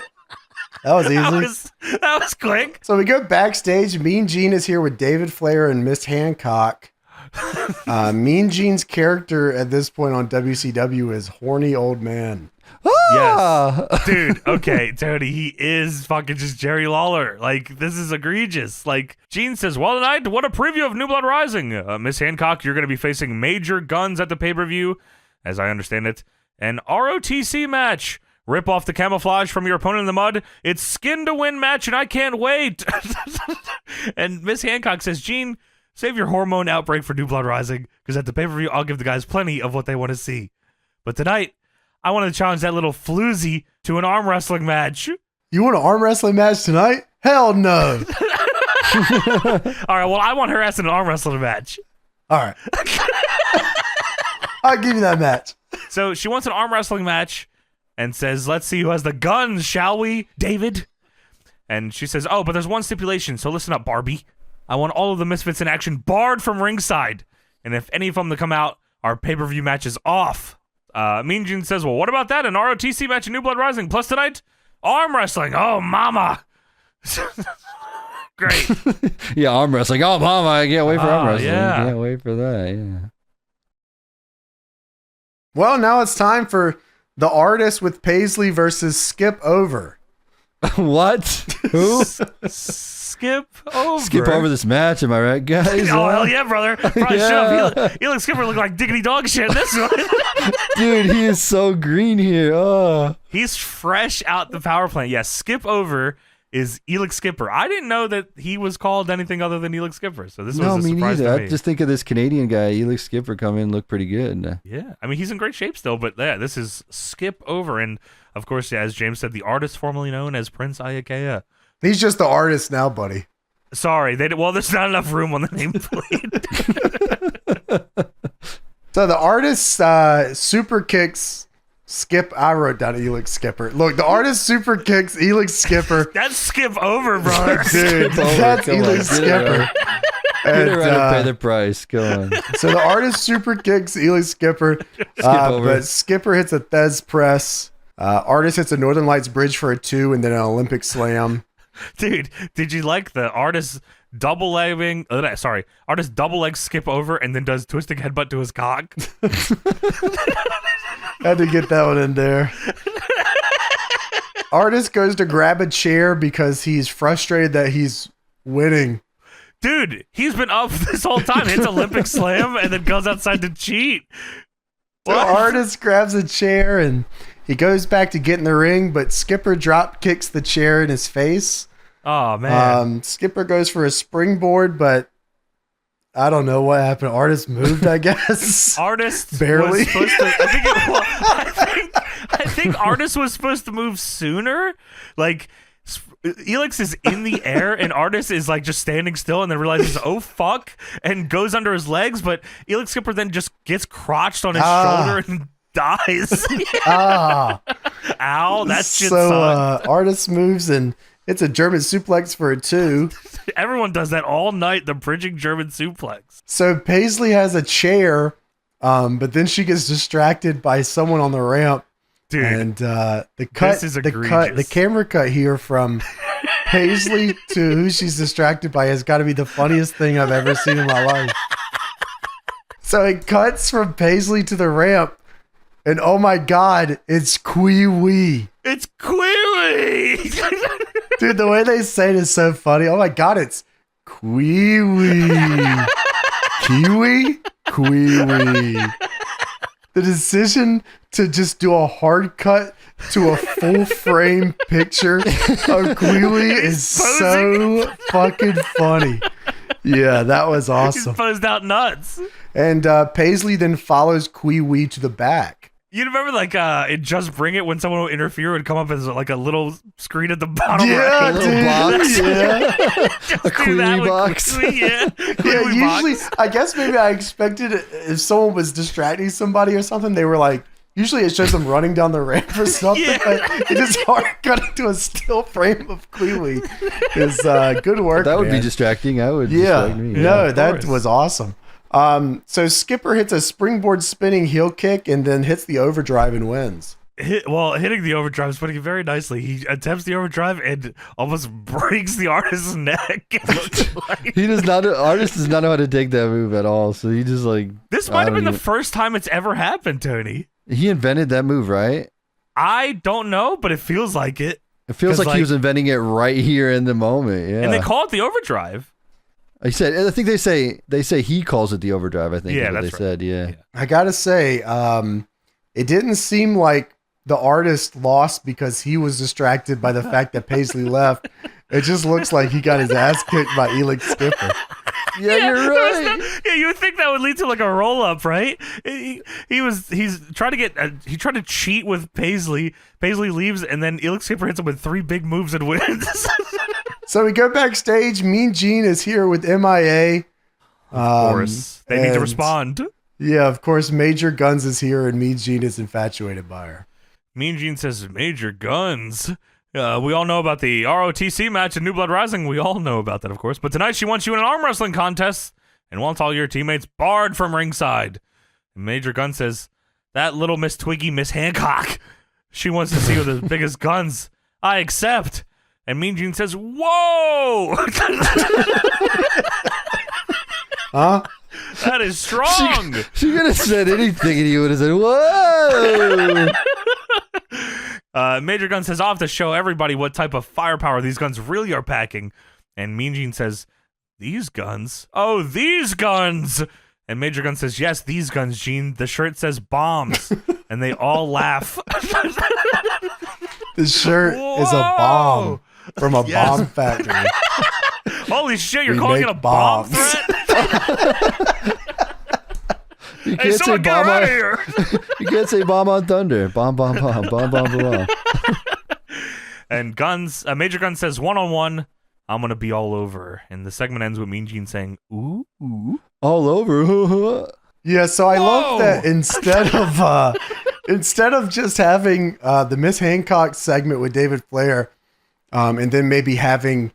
That was easy. That was quick. So we go backstage. Mean Gene is here with David Flair and Miss Hancock. Mean Gene's character at this point on WCW is horny old man. Yes. Dude, okay, Tony, he is fucking just Jerry Lawler. Like, this is egregious. Like, Gene says, well, tonight, what a preview of New Blood Rising. Miss Hancock, you're going to be facing major guns at the pay-per-view, as I understand it. An ROTC match. Rip off the camouflage from your opponent in the mud. It's skin to win match, and I can't wait. And Miss Hancock says, Gene, save your hormone outbreak for New Blood Rising, because at the pay-per-view, I'll give the guys plenty of what they want to see. But tonight, I want to challenge that little floozy to an arm wrestling match. You want an arm wrestling match tonight? Hell no. All right, well, I want her ass in an arm wrestling match. All right. I'll give you that match. So she wants an arm wrestling match and says, let's see who has the guns, shall we, David? And she says, oh, but there's one stipulation, so listen up, Barbie. I want all of the Misfits in action barred from ringside. And if any of them to come out, our pay-per-view match is off. Mean Gene says, well, what about that? An ROTC match in New Blood Rising. Plus tonight, arm wrestling. Oh, mama. Great. Yeah, arm wrestling. Oh, mama, I can't wait for arm wrestling. Yeah. I can't wait for that, yeah. Well, now it's time for the Artist with Paisley versus Skip Over. What? Who? Skip over. Skip over this match, am I right, guys? Oh, hell yeah, brother. Probably Yeah. should have. He looks Skipper look like diggity dog shit in this one. Dude, he is so green here. Oh. He's fresh out the power plant. Yes, Skip Over is Elix Skipper. I didn't know that he was called anything other than Elix Skipper, so this was a surprise to me. I just think of this Canadian guy, Elix Skipper, come in, look pretty good. Yeah, I mean, he's in great shape still, but yeah, this is Skip Over. And, of course, yeah, as James said, the artist formerly known as Prince Iakea. He's just the artist now, buddy. Sorry, there's not enough room on the nameplate. So the artist super kicks Skip. I wrote down Elix Skipper. Look, the artist super kicks Elix Skipper. That's Skip Over, brother. Dude, that's Elix Skipper. Get it right to pay the price. Go on. So the artist super kicks Elix Skipper, over. but Skipper hits a Thez press. Artist hits a Northern Lights bridge for a 2 and then an Olympic slam. Dude, did you like the artist double leg Skip Over and then does twisting headbutt to his cock? Had to get that one in there. Artist goes to grab a chair because he's frustrated that he's winning. Dude, he's been up this whole time. Hits Olympic slam and then goes outside to cheat. The artist grabs a chair and he goes back to get in the ring, but Skipper drop kicks the chair in his face. Oh, man. Skipper goes for a springboard, but I don't know what happened. Artist moved, I guess. Artist barely. Was supposed to, I think Artist was supposed to move sooner. Like, Elix is in the air and Artist is like just standing still and then realizes, oh fuck, and goes under his legs, but Elix Skipper then just gets crotched on his shoulder and dies. Ow, that shit sucked. Artist moves and it's a German suplex for a 2. Everyone does that all night, the bridging German suplex. So Paisley has a chair, but then she gets distracted by someone on the ramp. Dude, and the camera cut here from Paisley to who she's distracted by has got to be the funniest thing I've ever seen in my life. So it cuts from Paisley to the ramp, and oh my god, it's Kwee-wee. It's Kwee-wee. Dude, the way they say it is so funny. Oh my god, it's Kwee-wee. Kiwi? Kwee-wee. The decision to just do a hard cut to a full frame picture of Kwee-wee is so fucking funny. Yeah, that was awesome. He's posed out nuts. And Paisley then follows Kwee-wee to the back. You remember like in Just Bring It when someone would interfere would come up as like a little screen at the bottom right? A little box. Yeah. A Kwee box. Yeah, usually, I guess maybe I expected if someone was distracting somebody or something, they were like, usually it shows them running down the ramp or something. Yeah. But it is hard cutting to a still frame of Kwee-wee. Is good work. That would man. be distracting. I would. Yeah, distract me. no, Yeah, that was awesome. So Skipper hits a springboard spinning heel kick and then hits the overdrive and wins. hitting the overdrive is putting it very nicely. He attempts the overdrive and almost breaks the artist's neck. It looks like. Artist does not know how to take that move at all. So he just like. This might have been the first time it's ever happened, Tony. He invented that move, right? I don't know, but it feels like it. It feels like he was inventing it right here in the moment. Yeah. And they call it the overdrive. I think they say he calls it the overdrive. I think. Yeah, is what that's they said. Yeah. I gotta say, it didn't seem like the artist lost because he was distracted by the fact that Paisley left. It just looks like he got his ass kicked by Elix Skipper. Yeah, you're right. You would think that would lead to like a roll up, right? He's trying to he tried to cheat with Paisley. Paisley leaves, and then Elix Skipper hits him with 3 big moves and wins. So we go backstage. Mean Gene is here with MIA. Of course, they need to respond. Yeah, of course. Major Guns is here, and Mean Gene is infatuated by her. Mean Gene says, "Major Guns." We all know about the ROTC match in New Blood Rising. We all know about that, of course. But tonight she wants you in an arm wrestling contest and wants all your teammates barred from ringside. And Major Gun says, "That little Miss Twiggy, Miss Hancock. She wants to see you with the biggest guns. I accept." And Mean Gene says, "Whoa!" Huh? That is strong. She could have said anything and you would have said, "Whoa!" Major Gun says, "I'll have to show everybody what type of firepower these guns really are packing." And Mean Gene says, "These guns? Oh, these guns!" And Major Gun says, "Yes, these guns, Gene. The shirt says bombs." And they all laugh. The shirt is a bomb from a bomb factory. Holy shit, you're calling it a bomb threat? You can't say bomb out of here. You can't say bomb on Thunder. Bomb, bomb, bomb, bomb, bomb, bomb. And Major Gun says, "1-on-1, I'm gonna be all over." And the segment ends with Mean Gene saying, "Ooh, ooh, all over." Yeah, so I love that instead of just having the Miss Hancock segment with David Flair, and then maybe having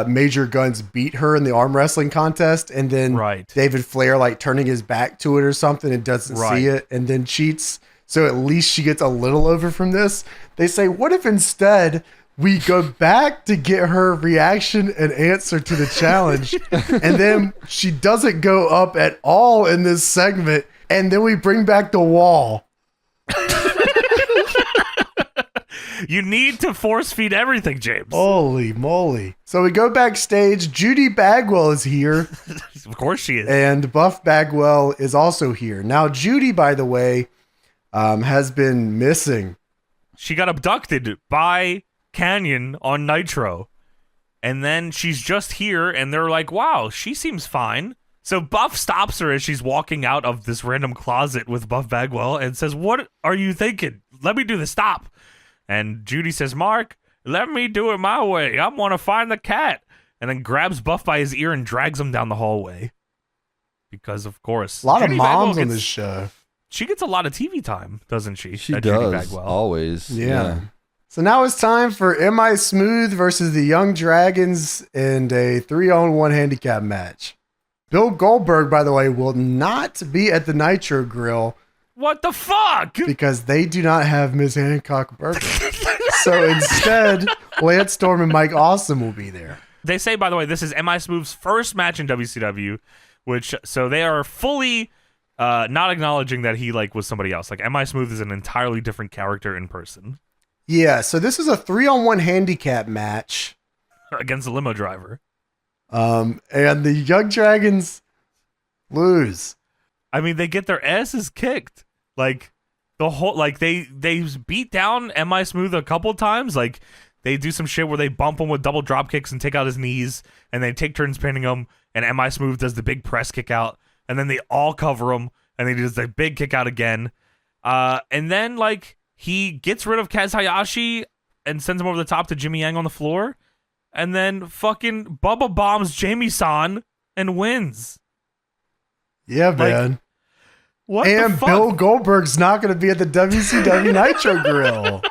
Major Guns beat her in the arm wrestling contest, and then David Flair like turning his back to it or something and doesn't see it and then cheats, so at least she gets a little over from this. They say, what if instead we go back to get her reaction and answer to the challenge, and then she doesn't go up at all in this segment, and then we bring back the wall. You need to force feed everything, James. Holy moly. So we go backstage. Judy Bagwell is here. Of course she is. And Buff Bagwell is also here. Now, Judy, by the way, has been missing. She got abducted by Kanyon on Nitro. And then she's just here, and they're like, wow, she seems fine. So Buff stops her as she's walking out of this random closet with Buff Bagwell and says, "What are you thinking? Let me do this. Stop." And Judy says, "Mark, let me do it my way. I want to find the cat." And then grabs Buff by his ear and drags him down the hallway. Because, of course, a lot Judy of moms Bagwell on this show. She gets a lot of TV time, doesn't she? She Judy does, Bagwell. always. Yeah. So now it's time for M.I. Smooth versus the Jung Dragons in a 3-on-1 handicap match. Bill Goldberg, by the way, will not be at the Nitro Grill. What the fuck? Because they do not have Ms. Hancock Burger. So instead, Lance Storm and Mike Awesome will be there. They say, by the way, this is M.I. Smooth's first match in WCW, so they are fully not acknowledging that he was somebody else. Like, M.I. Smooth is an entirely different character in person. Yeah, so this is a 3-on-1 handicap match. Against a limo driver. And the Jung Dragons lose. I mean, they get their asses kicked. Like, the whole, they beat down M.I. Smooth a couple times. Like, they do some shit where they bump him with double drop kicks and take out his knees, and they take turns pinning him, and M.I. Smooth does the big press kick out, and then they all cover him, and they do the big kick out again. And then, he gets rid of Kaz Hayashi and sends him over the top to Jimmy Yang on the floor, and then fucking Bubba bombs Jamie-san and wins. Yeah, man. What and the fuck? Bill Goldberg's not going to be at the WCW Nitro Grill.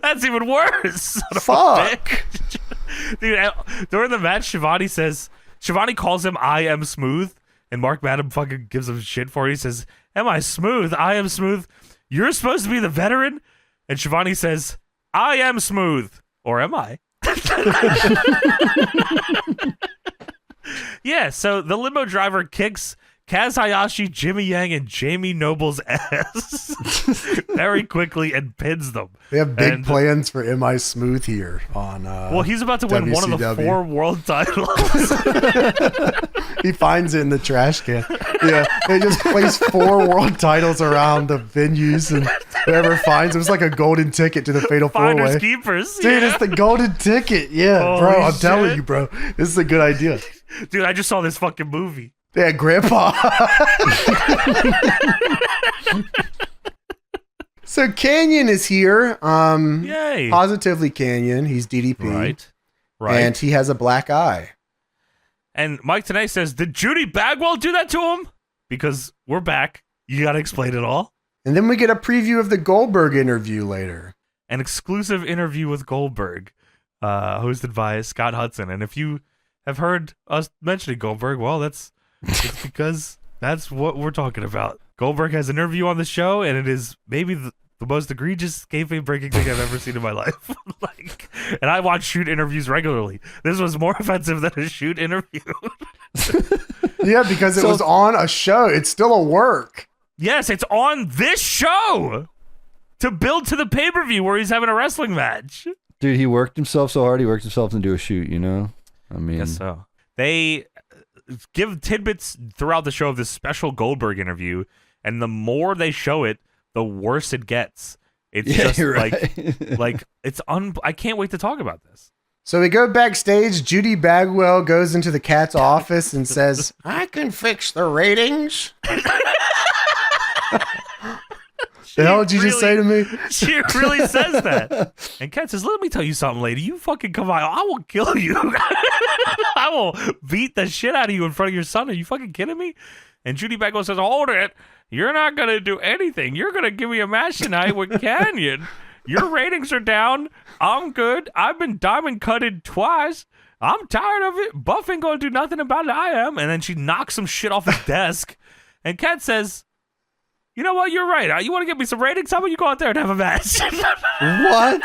That's even worse. Fuck. Dude, during the match, Shivani calls him I Am Smooth, and Mark Madden fucking gives him shit for it. He says, "Am I smooth? I am smooth. You're supposed to be the veteran? And Shivani says, I am smooth. Or am I? Yeah, so the limo driver kicks Kaz Hayashi, Jimmy Yang, and Jamie Noble's ass very quickly and pins them. They have big plans for Am I Smooth here on well, he's about to win one of the 4 world titles. He finds it in the trash can. Yeah, they just place 4 world titles around the venues, and whoever finds it was like a golden ticket to the Fatal 4-Way. Finders keepers. Dude, it's the golden ticket. Yeah, Holy bro, I'm shit. telling you, bro. This is a good idea. Dude, I just saw this fucking movie. Yeah, Grandpa. So Kanyon is here. Yay. Positively Kanyon. He's DDP. Right. And he has a black eye. And Mike Tenay says, did Judy Bagwell do that to him? Because we're back. You got to explain it all. And then we get a preview of the Goldberg interview later. An exclusive interview with Goldberg, hosted by Scott Hudson. And if you have heard us mentioning Goldberg, well, it's because that's what we're talking about. Goldberg has an interview on the show, and it is maybe the most egregious kayfabe breaking thing I've ever seen in my life. And I watch shoot interviews regularly. This was more offensive than a shoot interview. Yeah, because it was on a show. It's still a work. Yes, it's on this show to build to the pay-per-view where he's having a wrestling match. Dude, he worked himself so hard. He worked himself into a shoot, you know? I mean, Yes, so. They give tidbits throughout the show of this special Goldberg interview, and the more they show it, the worse it gets. It's just like it's I can't wait to talk about this. So we go backstage. Judy Bagwell goes into the cat's office and says, I can fix the ratings. The hell did you just say to me? She really says that. And Kat says, let me tell you something, lady. You fucking come out. I will kill you. I will beat the shit out of you in front of your son. Are you fucking kidding me? And Judy Bagwell says, hold it. You're not going to do anything. You're going to give me a match tonight with Kanyon. Your ratings are down. I'm good. I've been diamond cutted twice. I'm tired of it. Buff ain't going to do nothing about it. I am. And then she knocks some shit off his desk. And Kat says, you know what? You're right. You want to get me some ratings? How about you go out there and have a match? What?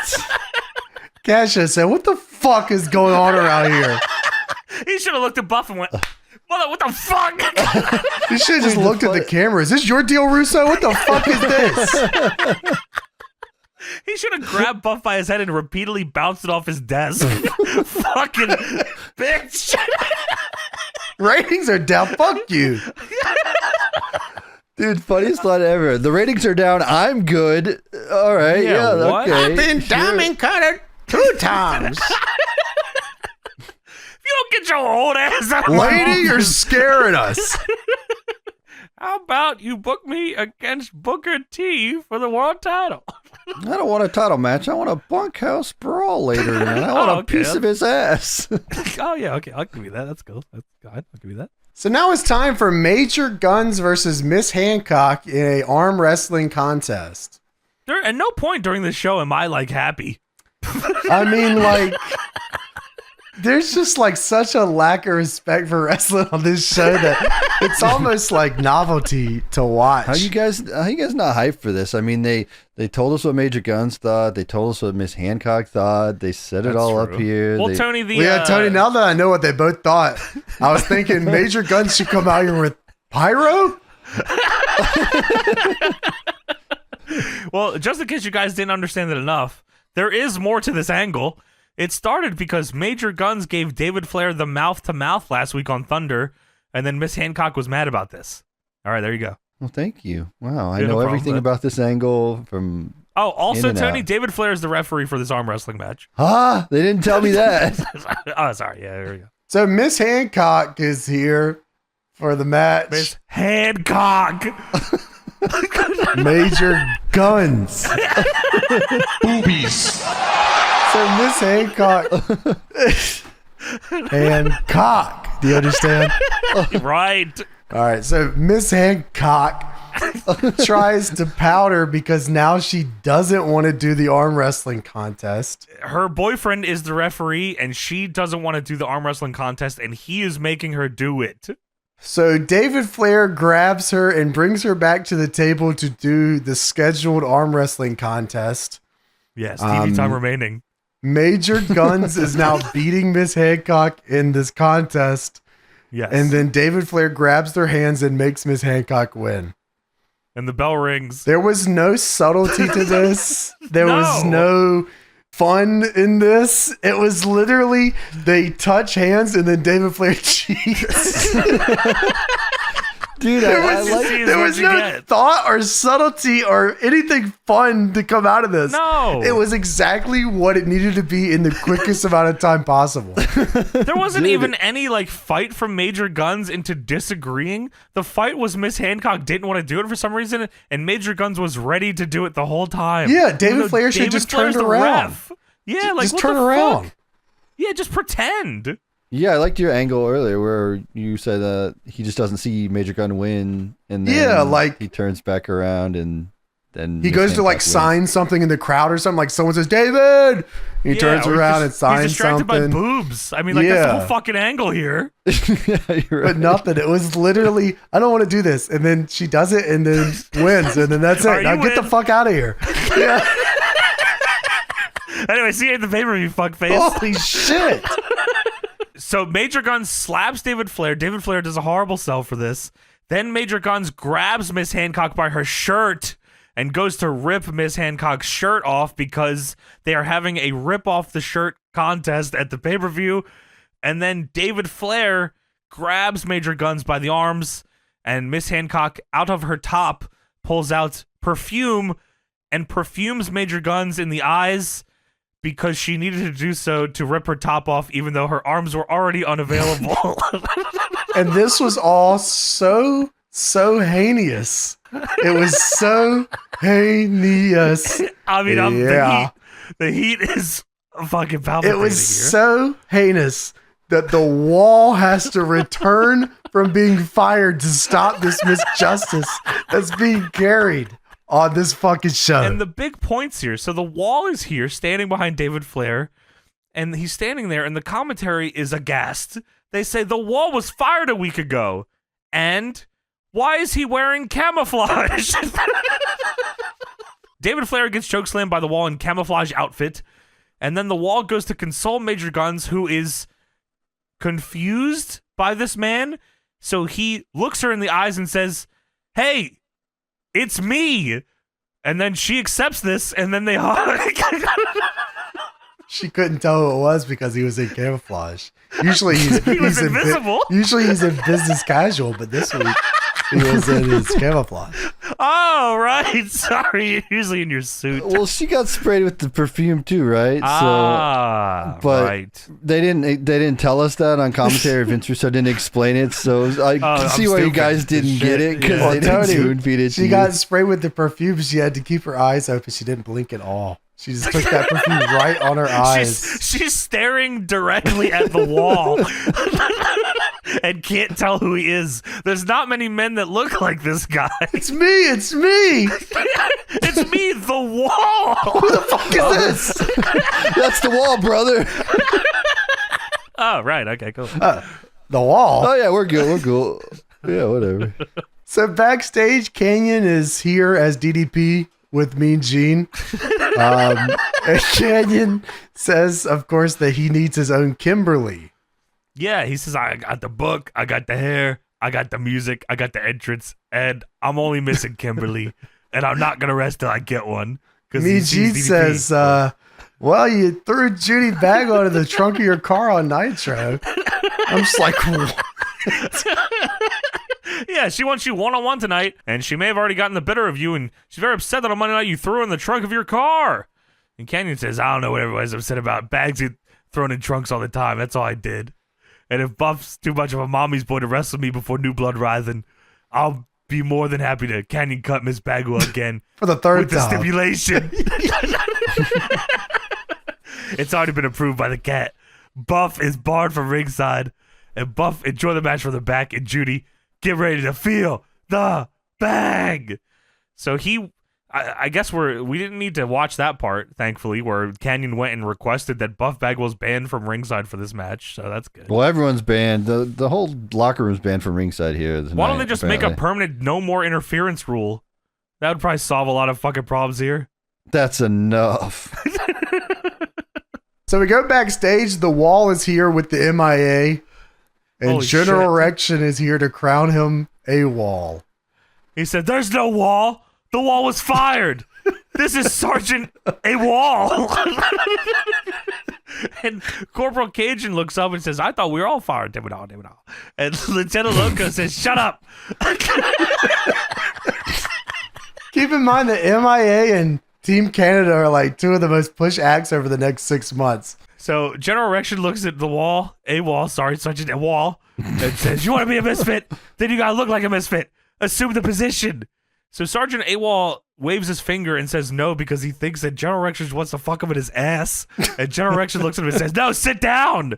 Kasha said, what the fuck is going on around here? He should have looked at Buff and went, Mother, what the fuck? You should have just looked at the camera. Is this your deal, Russo? What the fuck is this? He should have grabbed Buff by his head and repeatedly bounced it off his desk. Fucking bitch. Ratings are down. Fuck you. dude, funniest line ever. The ratings are down. I'm good. All right. Yeah, Yeah, what? okay. I've been diamond cutted 2 times. If you don't get your old ass out of my Lady, you're office, scaring us. how about you book me against Booker T for the world title? I don't want a title match. I want a bunkhouse brawl later tonight. I want a piece of his ass. Oh, yeah, okay. I'll give you that. That's cool. That's good. I'll give you that. So now it's time for Major Guns versus Miss Hancock in a arm wrestling contest. At no point during this show am I, like, happy. I mean, like, there's just like such a lack of respect for wrestling on this show that it's almost like novelty to watch. How you guys not hyped for this? I mean, they told us what Major Guns thought. They told us what Miss Hancock thought. They set it all up here. Well, Tony, Tony, now that I know what they both thought, I was thinking Major Guns should come out here with pyro. Well, just in case you guys didn't understand it enough, there is more to this angle. It started because Major Guns gave David Flair the mouth-to-mouth last week on Thunder, and then Miss Hancock was mad about this. All right, there you go. Well, thank you. Wow, I Yeah, no know problem, everything bud. about this angle from. Oh, also, In and Tony, out. David Flair is the referee for this arm wrestling match. Ah, they didn't tell me that. Oh, sorry. Yeah, there we go. So Miss Hancock is here for the match. Miss Hancock. Major Guns. Boobies. So Miss Hancock. Hancock. Do you understand? Right. All right. So Miss Hancock tries to powder because now she doesn't want to do the arm wrestling contest. Her boyfriend is the referee, and she doesn't want to do the arm wrestling contest, and he is making her do it. So David Flair grabs her and brings her back to the table to do the scheduled arm wrestling contest. Yes, TV time remaining. Major Guns is now beating Miss Hancock in this contest. Yes. And then David Flair grabs their hands and makes Miss Hancock win. And the bell rings. There was no subtlety to this. There No. was no fun in this. It was literally they touch hands and then David Flair cheats. Dude, There was no thought or subtlety or anything fun to come out of this. No. It was exactly what it needed to be in the quickest amount of time possible. There wasn't even any like fight from Major Guns into disagreeing. The fight was Miss Hancock didn't want to do it for some reason, and Major Guns was ready to do it the whole time. Yeah, David Even though Flair should just Flair's turn the around. ref. Yeah, like Just what turn the around. fuck? Yeah, just pretend. Yeah, I liked your angle earlier where you said that he just doesn't see Major Gun win, and then Yeah, like- he turns back around and then He Miss goes to Hancock like wins. sign something in the crowd or something. Like someone says, David! He turns or around he's and signs He's distracted something. by boobs. I mean, like that's the Yeah. whole fucking angle here. Yeah, you're right. But nothing. It was literally, I don't want to do this. And then she does it and then wins. And then that's All it. right, Now you get the win. fuck out of here. Yeah. Anyway, see you at the pay-per-view, fuckface. Holy shit. So Major Guns slaps David Flair. David Flair does a horrible sell for this. Then Major Guns grabs Miss Hancock by her shirt and goes to rip Miss Hancock's shirt off because they are having a rip off the shirt contest at the pay-per-view. And then David Flair grabs Major Guns by the arms, and Miss Hancock, out of her top, pulls out perfume and perfumes Major Guns in the eyes because she needed to do so to rip her top off, even though her arms were already unavailable. And this was all so heinous. It was so heinous. I mean, Yeah. the heat is fucking palpitating It was here. so heinous that the wall has to return from being fired to stop this misjustice that's being carried on this fucking show. And the big points here. So the wall is here, standing behind David Flair, and he's standing there, and the commentary is aghast. They say the wall was fired a week ago, and why is he wearing camouflage? David Flair gets chokeslammed by the wall in camouflage outfit, and then the wall goes to console Major Guns, who is confused by this man. So he looks her in the eyes and says, "Hey, it's me." And then she accepts this, and then they hug. She couldn't tell who it was because he was in camouflage. Usually he's was he's invisible. Usually he's in business casual, but this week he was in his camouflage. Oh, right. Sorry. You're usually in your suit. Well, she got sprayed with the perfume too, right? But right. they didn't tell us that on commentary. Vince Russo didn't explain it, so I can I'm see why you stupid. guys didn't get it because Yeah. they didn't Tony, spoon feed it. She got sprayed with the perfume. She had to keep her eyes open. She didn't blink at all. She just took that perfume right on her eyes. She's staring directly at the wall and can't tell who he is. There's not many men that look like this guy. It's me. It's me. It's me, the wall. Who the fuck is this? That's the wall, brother. Oh, right. Okay, cool. The wall. Oh yeah, we're good. We're cool. Yeah, whatever. So backstage, Kanyon is here as DDP with Mean Gene. And Kanyon says, of course, that he needs his own Kimberly. Yeah, he says, I got the book, I got the hair, I got the music, I got the entrance, and I'm only missing Kimberly, and I'm not going to rest till I get one. Mean Gene says, well, you threw Judy Bagwell into the trunk of your car on Nitro. I'm just like, what? Yeah, she wants you one-on-one tonight, and she may have already gotten the better of you, and she's very upset that on Monday night you threw her in the trunk of your car. And Kanyon says, I don't know what everybody's upset about. Bags get thrown in trunks all the time. That's all I did. And if Buff's too much of a mommy's boy to wrestle me before New Blood Rising, I'll be more than happy to Kanyon cut Miss Bagwell again. For the third with the time. stipulation. It's already been approved by the cat. Buff is barred from ringside, and Buff enjoy the match from the back, and Judy, get ready to feel the bang. So I guess we didn't need to watch that part, thankfully, where Kanyon went and requested that Buff Bagwell's banned from ringside for this match, so that's good. Well, everyone's banned. The whole locker room's banned from ringside here. Why don't they just make a permanent no more interference rule? That would probably solve a lot of fucking problems here. That's enough. So we go backstage. The Wall is here with the MIA, and Holy General shit. Erection is here to crown him a Wall. He said, "There's no Wall. The Wall was fired. This is Sergeant A Wall." And Corporal Cajun looks up and says, "I thought we were all fired." And Lieutenant Loco says, "Shut up." Keep in mind that MIA and Team Canada are like two of the most push acts over the next 6 months. So General Erection looks at the Wall, Sergeant A Wall, and says, "You want to be a misfit? Then you gotta look like a misfit. Assume the position." So Sergeant AWOL waves his finger and says no because he thinks that General Erection wants to fuck him in his ass. And General Erection looks at him and says, "No, sit down."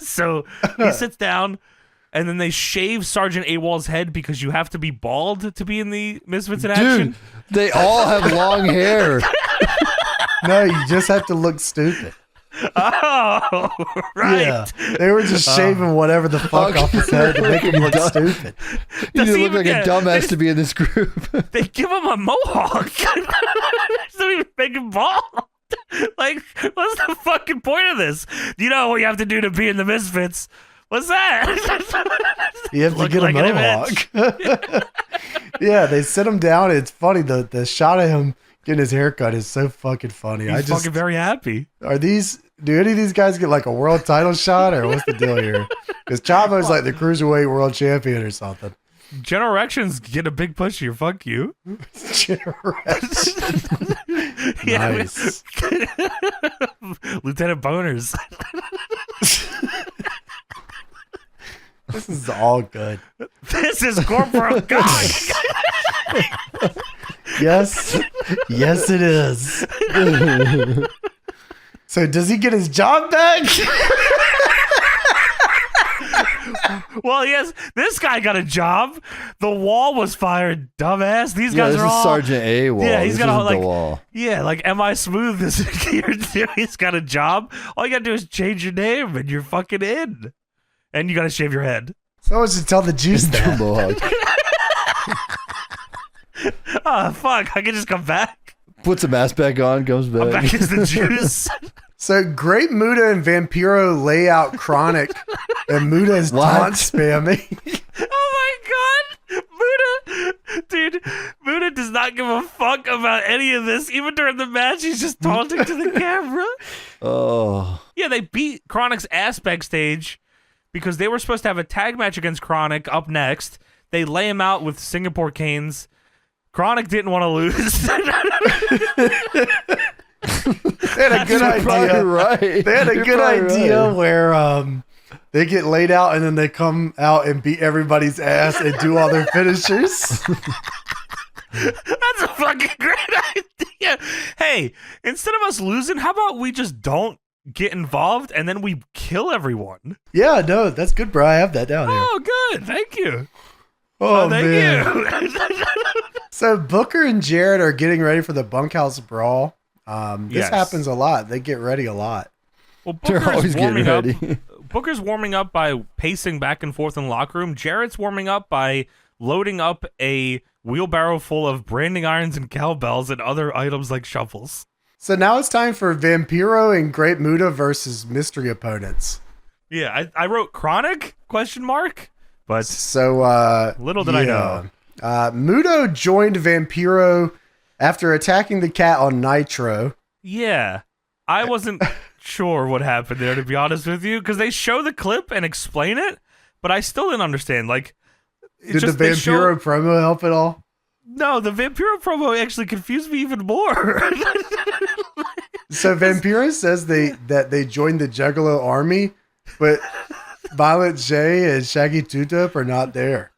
So he sits down, and then they shave Sergeant AWOL's head because you have to be bald to be in the Misfits in Action. Dude, they all have long hair. No, you just have to look stupid. Oh, right. Yeah, they were just shaving whatever the fuck off his head to make him look stupid. You Doesn't look even like a get- dumbass to be in this group. They give him a mohawk. Doesn't even make him bald. Like, what's the fucking point of this? You know what you have to do to be in the Misfits? What's that? You have to Look get like a an mohawk. Yeah, they sit him down. It's funny. The shot of him getting his haircut is so fucking funny. He's fucking very happy. Do any of these guys get like a world title shot, or what's the deal here? Because Chavo's like the cruiserweight world champion or something. General Erection's getting a big push here. Fuck you. Generation. Yeah, Nice. Lieutenant Boners. This is all good. This is Corporal God. Yes. Yes, it is. So does he get his job back? Well, yes, this guy got a job. The Wall was fired, dumbass. These Yeah, guys this are is all Sergeant AWOL. Yeah, he's this got isn't like the Wall. Yeah, like am I smooth this year too? He's got a job. All you gotta do is change your name and you're fucking in. And you gotta shave your head. Someone should tell the juice that. Mohawk. Oh fuck, I can just come back. Puts a mask back on, comes back. I'm back as the juice. So Great Muda and Vampiro lay out Chronic, and Muda is What? taunt spamming. Oh my god! Muda! Dude, Muda does not give a fuck about any of this. Even during the match, he's just taunting to the camera. Oh. Yeah, they beat Chronic's ass backstage because they were supposed to have a tag match against Chronic up next. They lay him out with Singapore canes. Chronic didn't want to lose. They had a good You're probably idea. right. They had a You're good probably idea right. where they get laid out and then they come out and beat everybody's ass and do all their finishers. That's a fucking great idea. Hey, instead of us losing, how about we just don't get involved and then we kill everyone? Yeah, no, that's good, bro. I have that down here. Oh, good. Thank you. Oh, Thank man. you. So Booker and Jarrett are getting ready for the bunkhouse brawl. This Yes. happens a lot. They get ready a lot. Well, They're always getting ready. Booker's warming up by pacing back and forth in the locker room. Jarrett's warming up by loading up a wheelbarrow full of branding irons and cowbells and other items like shovels. So now it's time for Vampiro and Great Muda versus mystery opponents. Yeah, I wrote Chronic? Question mark. But So little did I know. Muto joined Vampiro after attacking the cat on Nitro. Yeah, I wasn't sure what happened there, to be honest with you, because they show the clip and explain it, but I still didn't understand. Like, it's Did just the they Vampiro promo help at all? No, the Vampiro promo actually confused me even more. So Vampiro says that they joined the Juggalo army, but Violent J and Shaggy Two-Dope are not there.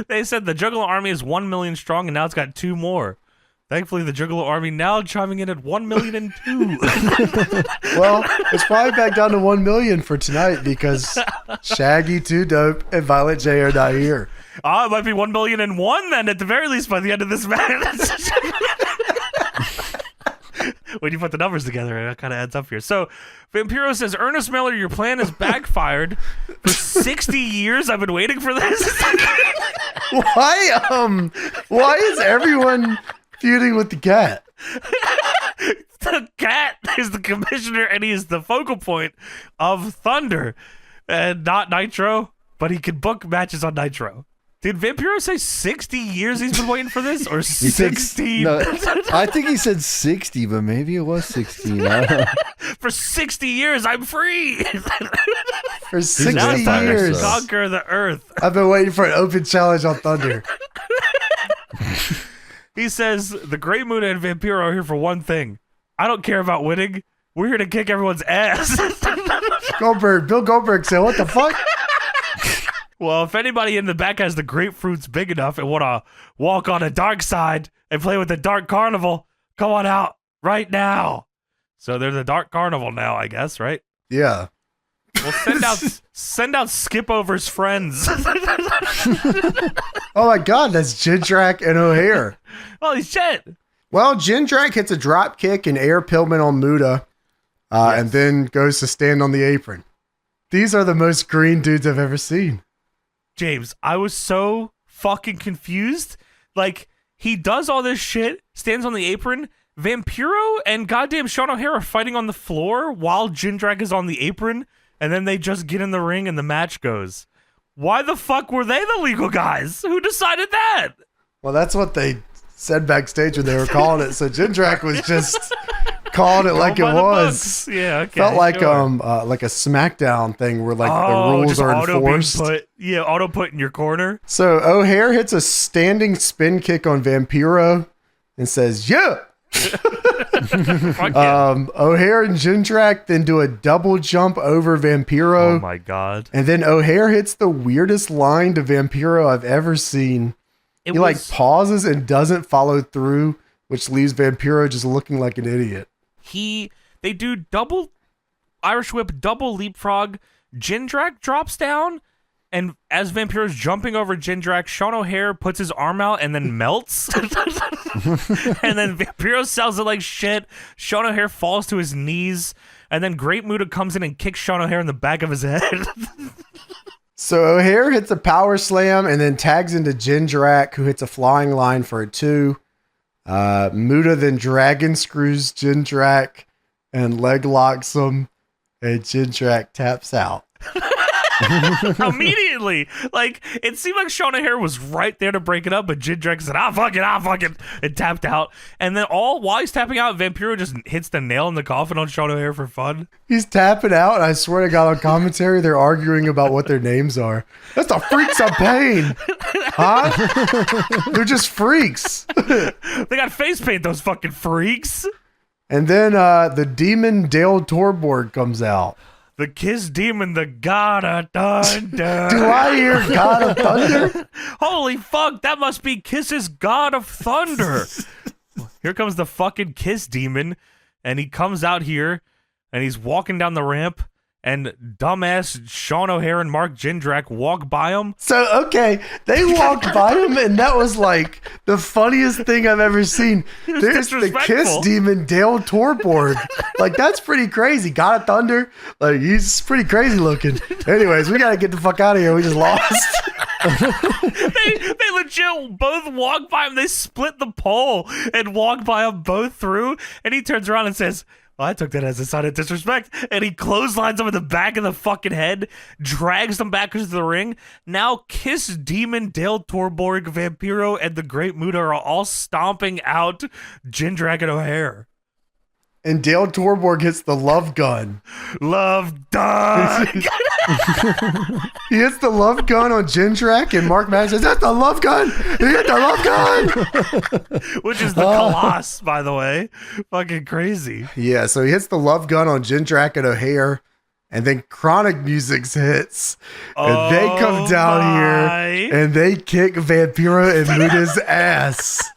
They said the Juggalo army is 1 million strong, and now it's got 2 more. Thankfully, the Juggalo army now chiming in at 1,000,002. Well, it's probably back down to 1 million for tonight because Shaggy Two-Dope and Violent J are not here. It might be 1,000,001 then, at the very least, by the end of this match. When you put the numbers together, it kind of adds up here. So, Vampiro says, Ernest Miller, your plan has backfired. For 60 years, I've been waiting for this. Why is everyone Feuding with the cat. The cat is the commissioner, and he is the focal point of Thunder, and not Nitro, but he can book matches on Nitro. Did Vampiro say 60 years he's been waiting for this, or 16? No, I think he said 60, but maybe it was 16. I don't know. For 60 years, I'm free. For 60 Now it's time to years. Conquer the earth. I've been waiting for an open challenge on Thunder. He says, the Great Muta and Vampiro are here for one thing. I don't care about winning. We're here to kick everyone's ass. Bill Goldberg said, what the fuck? Well, if anybody in the back has the grapefruits big enough and want to walk on a dark side and play with the Dark Carnival, come on out right now. So they're the Dark Carnival now, I guess, right? Yeah. Well, send out Skip Over's friends. Oh my God, that's Jindrak and O'Hare. Holy shit. Well, Jindrak hits a drop kick and air pillman on Muta, and then goes to stand on the apron. These are the most green dudes I've ever seen. James, I was so fucking confused. Like, he does all this shit, stands on the apron. Vampiro and goddamn Sean O'Hare are fighting on the floor while Jindrak is on the apron, and then they just get in the ring and the match goes. Why the fuck were they the legal guys? Who decided that? Well, that's what they said backstage when they were calling it. So Jindrak was just calling it like it was. Yeah, okay. Felt like sure. like a SmackDown thing where like the rules just are auto being enforced. auto put in your corner. So O'Hare hits a standing spin kick on Vampiro and says, "Yeah." Fuck yeah. O'Hare and Jindrak then do a double jump over Vampiro. Oh my god. And then O'Hare hits the weirdest line to Vampiro I've ever seen. He like pauses and doesn't follow through, which leaves Vampiro just looking like an idiot. They do double Irish whip, double leapfrog. Jindrak drops down, and as Vampiro's jumping over Jindrak, Sean O'Hare puts his arm out and then melts. And then Vampiro sells it like shit. Sean O'Hare falls to his knees, and then Great Muta comes in and kicks Sean O'Hare in the back of his head. So O'Hare hits a power slam and then tags into Jindrak, who hits a flying line for a 2. Muta then dragon screws Jindrak and leg locks him, and Jindrak taps out. Immediately. Like, it seemed like Sean O'Hare was right there to break it up, but Jindrak said, fuck it, and tapped out. And then while he's tapping out, Vampiro just hits the nail in the coffin on Sean O'Hare for fun. He's tapping out, and I swear to God, on commentary, they're arguing about what their names are. That's the Freaks of Pain. Huh? They're just freaks. They got face paint, those fucking freaks. And then the demon Dale Torborg comes out. The Kiss Demon, the God of Thunder. Do I hear God of Thunder? Holy fuck, that must be Kiss's God of Thunder. Here comes the fucking Kiss Demon, and he comes out here, and he's walking down the ramp, and dumbass Sean O'Hare and Mark Jindrak walk by him. So, okay, they walked by him, and that was like the funniest thing I've ever seen. There's the Kiss Demon, Dale Torborg. Like, that's pretty crazy. God of Thunder, like, he's pretty crazy looking. Anyways, we gotta get the fuck out of here. We just lost. They legit both walk by him. They split the pole and walk by him both through, and he turns around and says, well, I took that as a sign of disrespect, and he clotheslines him in the back of the fucking head, drags them back into the ring. Now Kiss Demon, Dale Torborg, Vampiro, and the Great Muta are all stomping out Jindrak and O'Hare. And Dale Torborg hits the love gun. Love gun! He hits the love gun on Jindrak, and Mark Madden says, that's the love gun! He hit the love gun! Which is the Colossus, by the way. Fucking crazy. Yeah, so he hits the love gun on Jindrak and O'Hare, and then Chronic Music hits, and they come down here, and they kick Vampiro and Muta's ass.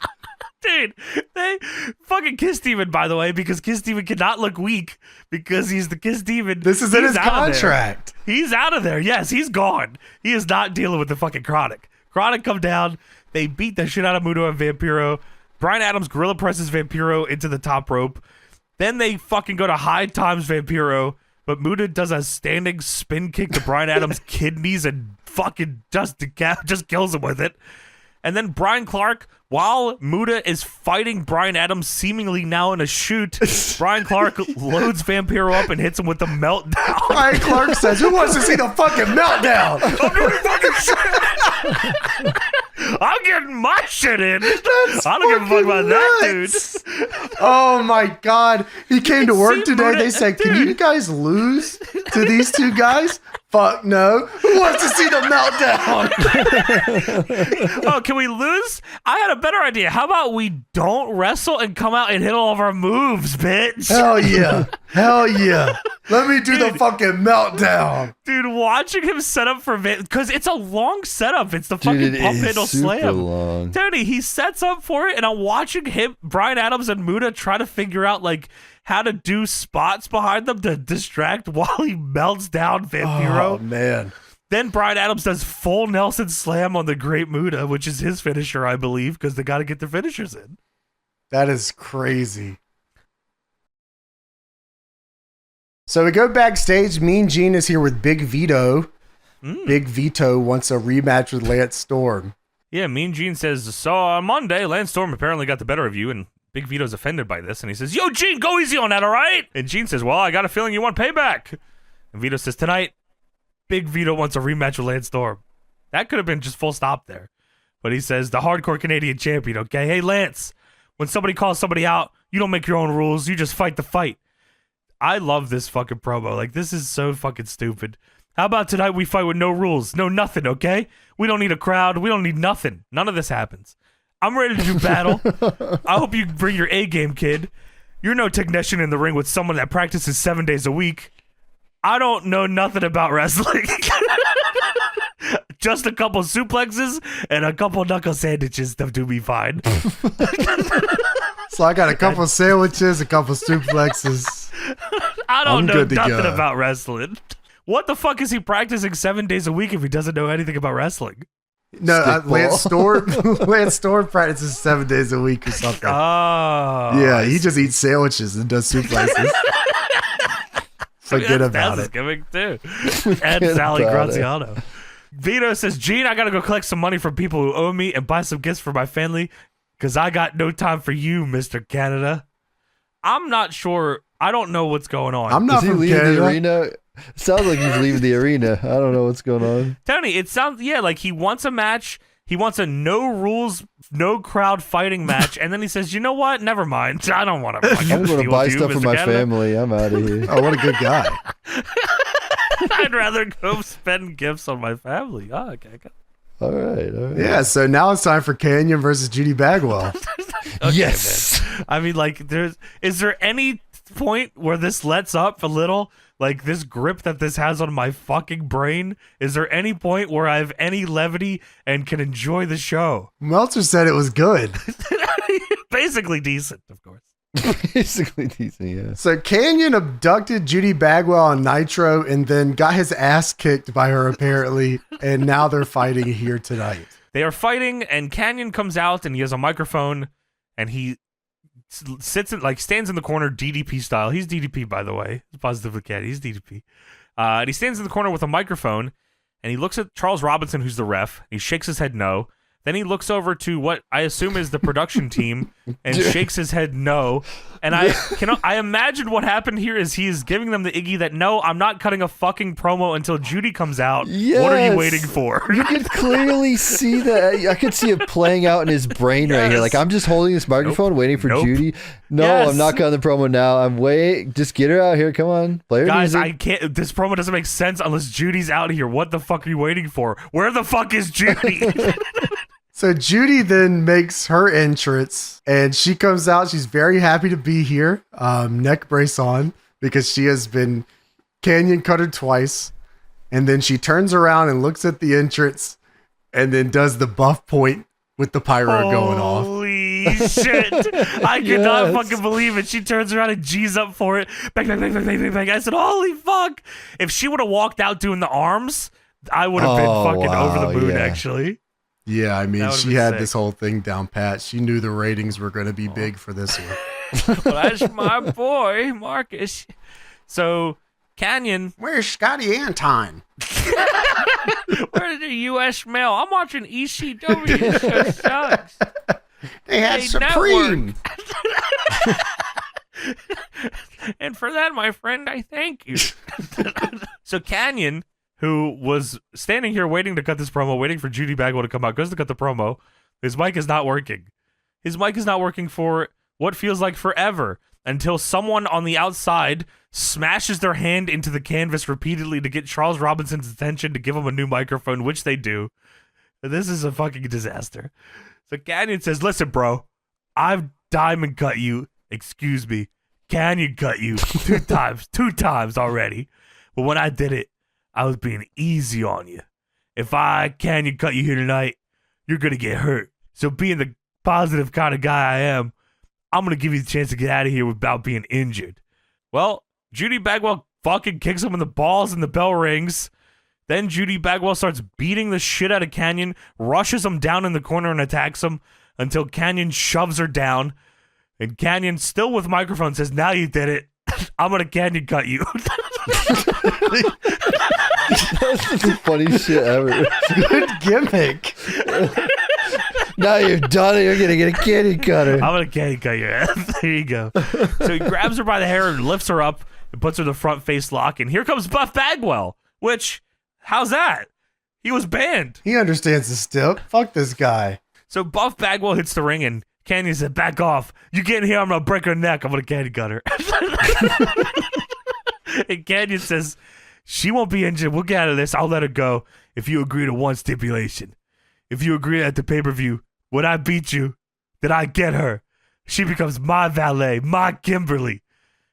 Dude, they fucking Kiss Demon, by the way, because Kiss Demon cannot look weak because he's the Kiss Demon. This is in his contract. He's out of there. Yes, he's gone. He is not dealing with the fucking Chronic. Chronic come down. They beat the shit out of Muta and Vampiro. Brian Adams gorilla presses Vampiro into the top rope. Then they fucking go to high times Vampiro, but Muta does a standing spin kick to Brian Adams' kidneys and fucking just kills him with it. And then Brian Clark, while Muta is fighting Brian Adams seemingly now in a shoot, Brian Clark loads Vampiro up and hits him with the meltdown. Brian Clark says, "Who wants to see the fucking meltdown?" I'm doing fucking shit. I'm getting my shit in. I don't give a fuck about that, dude. Oh my God. He came to work See, today. Muta- They said, "Can dude. you guys lose to these two guys?" Fuck no. Who wants to see the meltdown? Oh, can we lose? I had a better idea. How about we don't wrestle and come out and hit all of our moves, bitch? Hell yeah. Hell yeah. Let me do the fucking meltdown. Dude, watching him set up for because it's a long setup. It's the fucking Dude, pump it handle is super slam. long. Tony, he sets up for it, and I'm watching him, Brian Adams and Muta try to figure out like how to do spots behind them to distract while he melts down Vampiro. Oh, man. Then Brian Adams does full Nelson slam on the Great Muta, which is his finisher, I believe, because they got to get their finishers in. That is crazy. So we go backstage. Mean Gene is here with Big Vito. Big Vito wants a rematch with Lance Storm. Yeah, Mean Gene says, so on Monday, Lance Storm apparently got the better of you, and Big Vito's offended by this, and he says, yo, Gene, go easy on that, all right? And Gene says, well, I got a feeling you want payback. And Vito says, tonight, Big Vito wants a rematch with Lance Storm. That could have been just full stop there. But he says, the hardcore Canadian champion, okay? Hey, Lance, when somebody calls somebody out, you don't make your own rules. You just fight the fight. I love this fucking promo. Like, this is so fucking stupid. How about tonight we fight with no rules? No nothing, okay? We don't need a crowd. We don't need nothing. None of this happens. I'm ready to do battle. I hope you bring your A game, kid. You're no technician in the ring with someone that practices 7 days a week. I don't know nothing about wrestling. Just a couple suplexes and a couple knuckle sandwiches to do me fine. So I got a couple sandwiches, a couple suplexes. I don't I'm know good to nothing go. about wrestling. What the fuck is he practicing 7 days a week if he doesn't know anything about wrestling? No, Stickball. Lance Storm practices 7 days a week or something. Oh. Yeah, he just eats sandwiches and does suplexes. Forget about That's it. gimmick too. And Sally about it. Graziano. Vito says, Gene, I gotta go collect some money from people who owe me and buy some gifts for my family because I got no time for you, Mr. Canada. I'm not sure. I don't know what's going on. I'm not Is he from leaving the Canada. arena? Sounds like he's leaving the arena. I don't know what's going on. Tony, it sounds, yeah, like he wants a match. He wants a no rules, no crowd fighting match. And then he says, you know what? Never mind. I don't want to fucking I'm going to deal buy with you, stuff for Mr. my Canada. family. I'm out of here. Oh, what a good guy. I'd rather go spend gifts on my family. Oh, okay. All right. Yeah, so now it's time for Kanyon versus Judy Bagwell. Okay, Yes. man. I mean, like, is there any point where this lets up a little? Like, this grip that this has on my fucking brain? Is there any point where I have any levity and can enjoy the show? Meltzer said it was good. Basically decent, of course. Basically decent, yeah. So Kanyon abducted Judy Bagwell on Nitro and then got his ass kicked by her apparently, and now they're fighting here tonight. They are fighting, and Kanyon comes out, and he has a microphone, and he sits in, like, stands in the corner DDP style. He's DDP, by the way. Positively Kanyon. He's DDP. And he stands in the corner with a microphone, and he looks at Charles Robinson, who's the ref. He shakes his head no. Then he looks over to what I assume is the production team and shakes his head no. And I imagine what happened here is he is giving them the Iggy that no, I'm not cutting a fucking promo until Judy comes out. What are you Yes. waiting for? You can clearly see that. I could see it playing out in his brain right here. Yes. Like, I'm just holding this microphone, waiting for Nope. Judy. No, Yes. I'm not cutting the promo now. Just get her out here. Come on. Play her Guys, music. I can't. This promo doesn't make sense unless Judy's out here. What the fuck are you waiting for? Where the fuck is Judy? So Judy then makes her entrance and she comes out. She's very happy to be here. Neck brace on because she has been Kanyon cut her twice. And then she turns around and looks at the entrance and then does the buff point with the pyro going off. Holy shit. I could not Yes. fucking believe it. She turns around and G's up for it. Bang, bang, bang, bang, bang, bang, bang. I said, holy fuck. If she would have walked out doing the arms, I would have been Oh, fucking over wow, the moon, yeah. actually. Yeah, I mean, That would've she been had sick. this whole thing down pat. She knew the ratings were going to be big for this one. Well, that's my boy, Marcus. So, Kanyon. Where's Scotty Antine? Where's the U.S. mail? I'm watching ECW. This show sucks. They had Hey, Supreme. And for that, my friend, I thank you. So Kanyon, who was standing here waiting to cut this promo, waiting for Judy Bagwell to come out, goes to cut the promo. His mic is not working. His mic is not working for what feels like forever, until someone on the outside smashes their hand into the canvas repeatedly to get Charles Robinson's attention to give him a new microphone, which they do. This is a fucking disaster. So Kanyon says, listen, bro, I've diamond cut you. Excuse me. Kanyon cut you 2 times already. But when I did it, I was being easy on you. If I Kanyon cut you here tonight, you're going to get hurt. So being the positive kind of guy I am, I'm going to give you the chance to get out of here without being injured. Well, Judy Bagwell fucking kicks him in the balls and the bell rings. Then Judy Bagwell starts beating the shit out of Kanyon, rushes him down in the corner and attacks him until Kanyon shoves her down. And Kanyon, still with microphone, says, now you did it. I'm going to Kanyon cut you. That's the funniest shit ever. Good gimmick. Now you're done. You're going to get a candy cutter. I'm going to Kanyon cut your ass. There you go. So he grabs her by the hair and lifts her up and puts her in the front face lock. And here comes Buff Bagwell, which, how's that? He was banned. He understands the step. Fuck this guy. So Buff Bagwell hits the ring and Kanyon said, back off. You get in here, I'm going to break her neck. I'm going to Kanyon cut her. And Kanyon says, she won't be injured. We'll get out of this. I'll let her go if you agree to one stipulation. If you agree at the pay-per-view, when I beat you, then I get her. She becomes my valet, my Kimberly.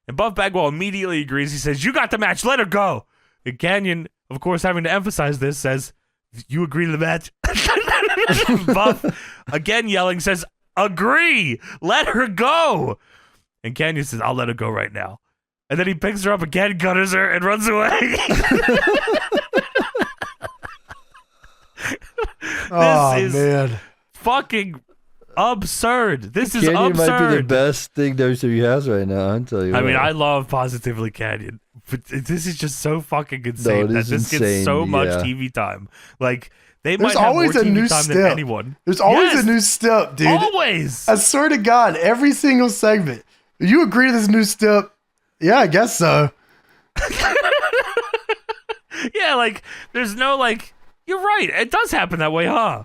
And Buff Bagwell immediately agrees. He says, you got the match. Let her go. And Kanyon, of course, having to emphasize this, says, you agree to the match? Buff, again yelling, says, agree. Let her go. And Kanyon says, I'll let her go right now. And then he picks her up again, cutters her, and runs away. This is man. fucking absurd. This is Kanyon absurd. might be the best thing WWE has right now, I'll tell you I what. mean, I love Positively Kanyon, but this is just so fucking insane No, that this gets insane, so much yeah. TV time. Like, they There's might have always more a TV new time step. than anyone. There's always Yes, a new step, dude. Always. I swear to God, every single segment. You agree to this new step? Yeah, I guess so. Yeah, like, there's no, like, you're right. It does happen that way, huh?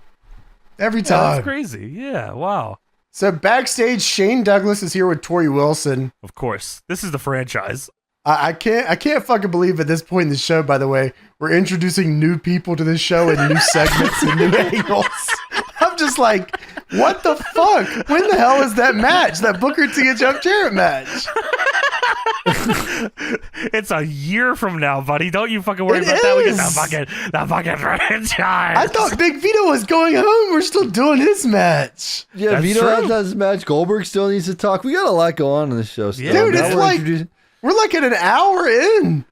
Every Yeah, time. that's crazy. Yeah, wow. So backstage, Shane Douglas is here with Torrie Wilson. Of course. This is the franchise. I can't fucking believe at this point in the show, by the way, we're introducing new people to this show and new segments and new angles. I'm just like, what the fuck? When the hell is that match? That Booker T and Jeff Jarrett match? It's a year from now, buddy. Don't you fucking worry It about that. We get is. that fucking franchise. I thought Big Vito was going home. We're still doing his match. Yeah, That's Vito true. has his match. Goldberg still needs to talk. We got a lot going on in this show. Still. Yeah, dude, Now it's we're like introducing- we're like at an hour in.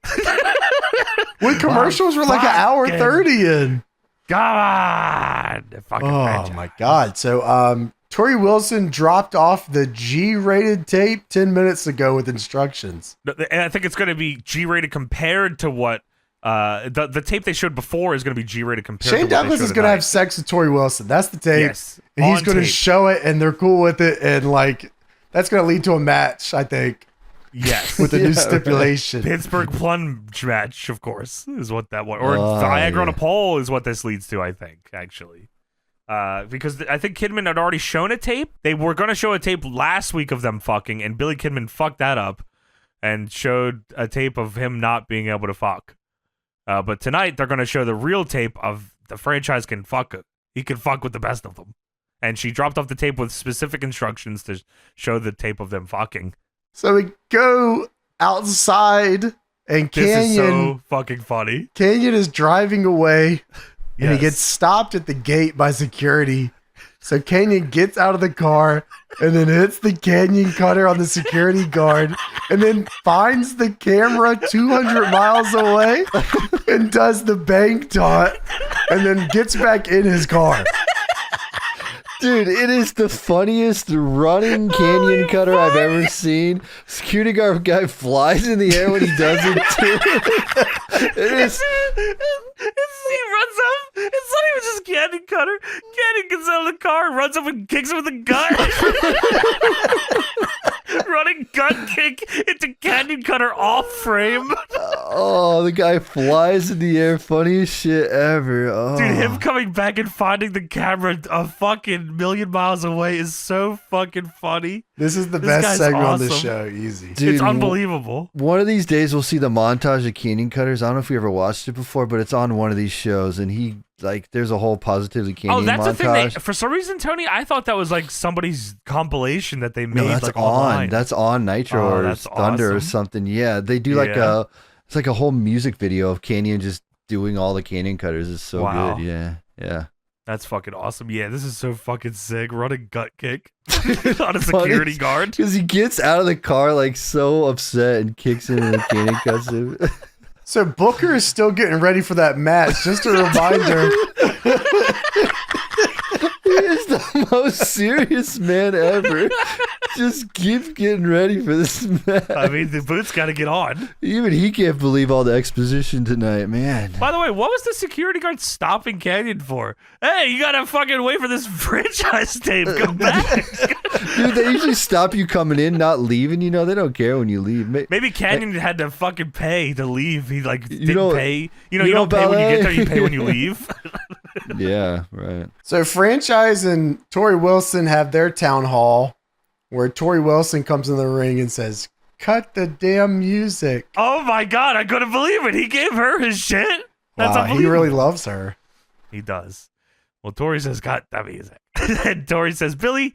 When commercials were like an hour Fucking 30 in. God. Fucking Oh franchise. my God. So Torrie Wilson dropped off the G-rated tape 10 minutes ago with instructions. No, and I think it's going to be G-rated compared to what the tape they showed before is going to be G-rated compared Shane to what Douglas they is showed going to have tonight. sex with Torrie Wilson. That's the tape. Yes, And he's on going to tape. show it and they're cool with it. And like, that's going to lead to a match, I think, Yes. with a new Yeah, stipulation. Pittsburgh plunge match, of course, is what that one. Or Oh, Viagra on a yeah. pole is what this leads to, I think, actually. Because I think Kidman had already shown a tape. They were going to show a tape last week of them fucking, and Billy Kidman fucked that up and showed a tape of him not being able to fuck. But tonight, they're going to show the real tape of the franchise can fuck it. He can fuck with the best of them. And she dropped off the tape with specific instructions to show the tape of them fucking. So we go outside and This is Kanyon so fucking funny. is driving away. And he Yes. gets stopped at the gate by security. So Kanyon gets out of the car and then hits the Kanyon cutter on the security guard and then finds the camera 200 miles away and does the bank taunt and then gets back in his car. Dude, it is the funniest running canyon cutter I've ever seen. Security guard guy flies in the air when he does it too. It is. He runs up Canyon Cutter. Canyon gets out of the car and runs up and kicks him with a gun. Running gun kick into Canyon Cutter off frame. Oh, the guy flies in the air. Funniest shit ever. Oh. Dude, him coming back and finding the camera a fucking million miles away is so fucking funny. This is the best segment on this awesome. show. Easy. Dude, it's unbelievable. One of these days we'll see the montage of Canyon Cutters. I don't know if you ever watched it before, but it's on one of these shows, and he there's a whole Positively Kanyon Oh, that's montage. the thing. For some reason, Tony, I thought that was like somebody's compilation that they made. No, that's like on. online. That's on Nitro or that's Thunder or awesome. something. Yeah, they do like it's like a whole music video of Kanyon just doing all the Canyon Cutters. It's so Wow. good. Yeah. That's fucking awesome. Yeah, this is so fucking sick. Running gut kick on a security guard. Because he gets out of the car like so upset and kicks him and Canyon cuts him. So Booker is still getting ready for that match. Just a reminder. He is the most serious man ever. Just keeps getting ready for this match. I mean, the boots got to get on. Even he can't believe all the exposition tonight, man. By the way, what was the security guard stopping Canyon for? Hey, you got to fucking wait for this franchise tape. Come back. Dude, they usually stop you coming in, not leaving. You know, they don't care when you leave. Maybe Canyon had to fucking pay to leave. He didn't don't- pay. You you don't don't pay when you ballet? get there. You pay when you leave. Yeah, right. So Franchise and Torrie Wilson have their town hall where Torrie Wilson comes in the ring and says, "Cut the damn music." Oh my God, I couldn't believe it. He gave her his shit. That's Wow, he unbelievable. really loves her. He does. Well, Torrie says, "Cut that music." And Torrie says, "Billy,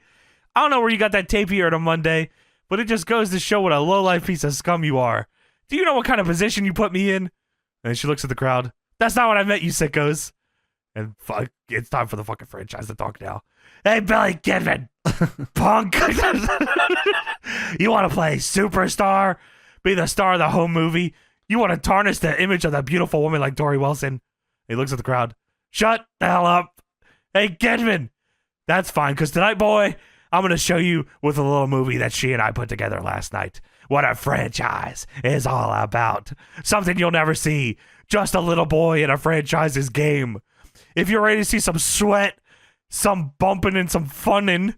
I don't know where you got that tape here on a Monday, but it just goes to show what a low-life piece of scum you are. Do you know what kind of position you put me in?" And she looks at the crowd. "That's not what I meant, you sickos." And fuck, it's time for the fucking franchise to talk now. "Hey, Billy Kidman, punk. You want to play superstar? Be the star of the home movie? You want to tarnish the image of that beautiful woman like Torrie Wilson?" He looks at the crowd. "Shut the hell up. Hey, Kidman, that's fine, because tonight, boy, I'm going to show you with a little movie that she and I put together last night what a franchise is all about. Something you'll never see. Just a little boy in a franchise's game. If you're ready to see some sweat, some bumping and some funnin',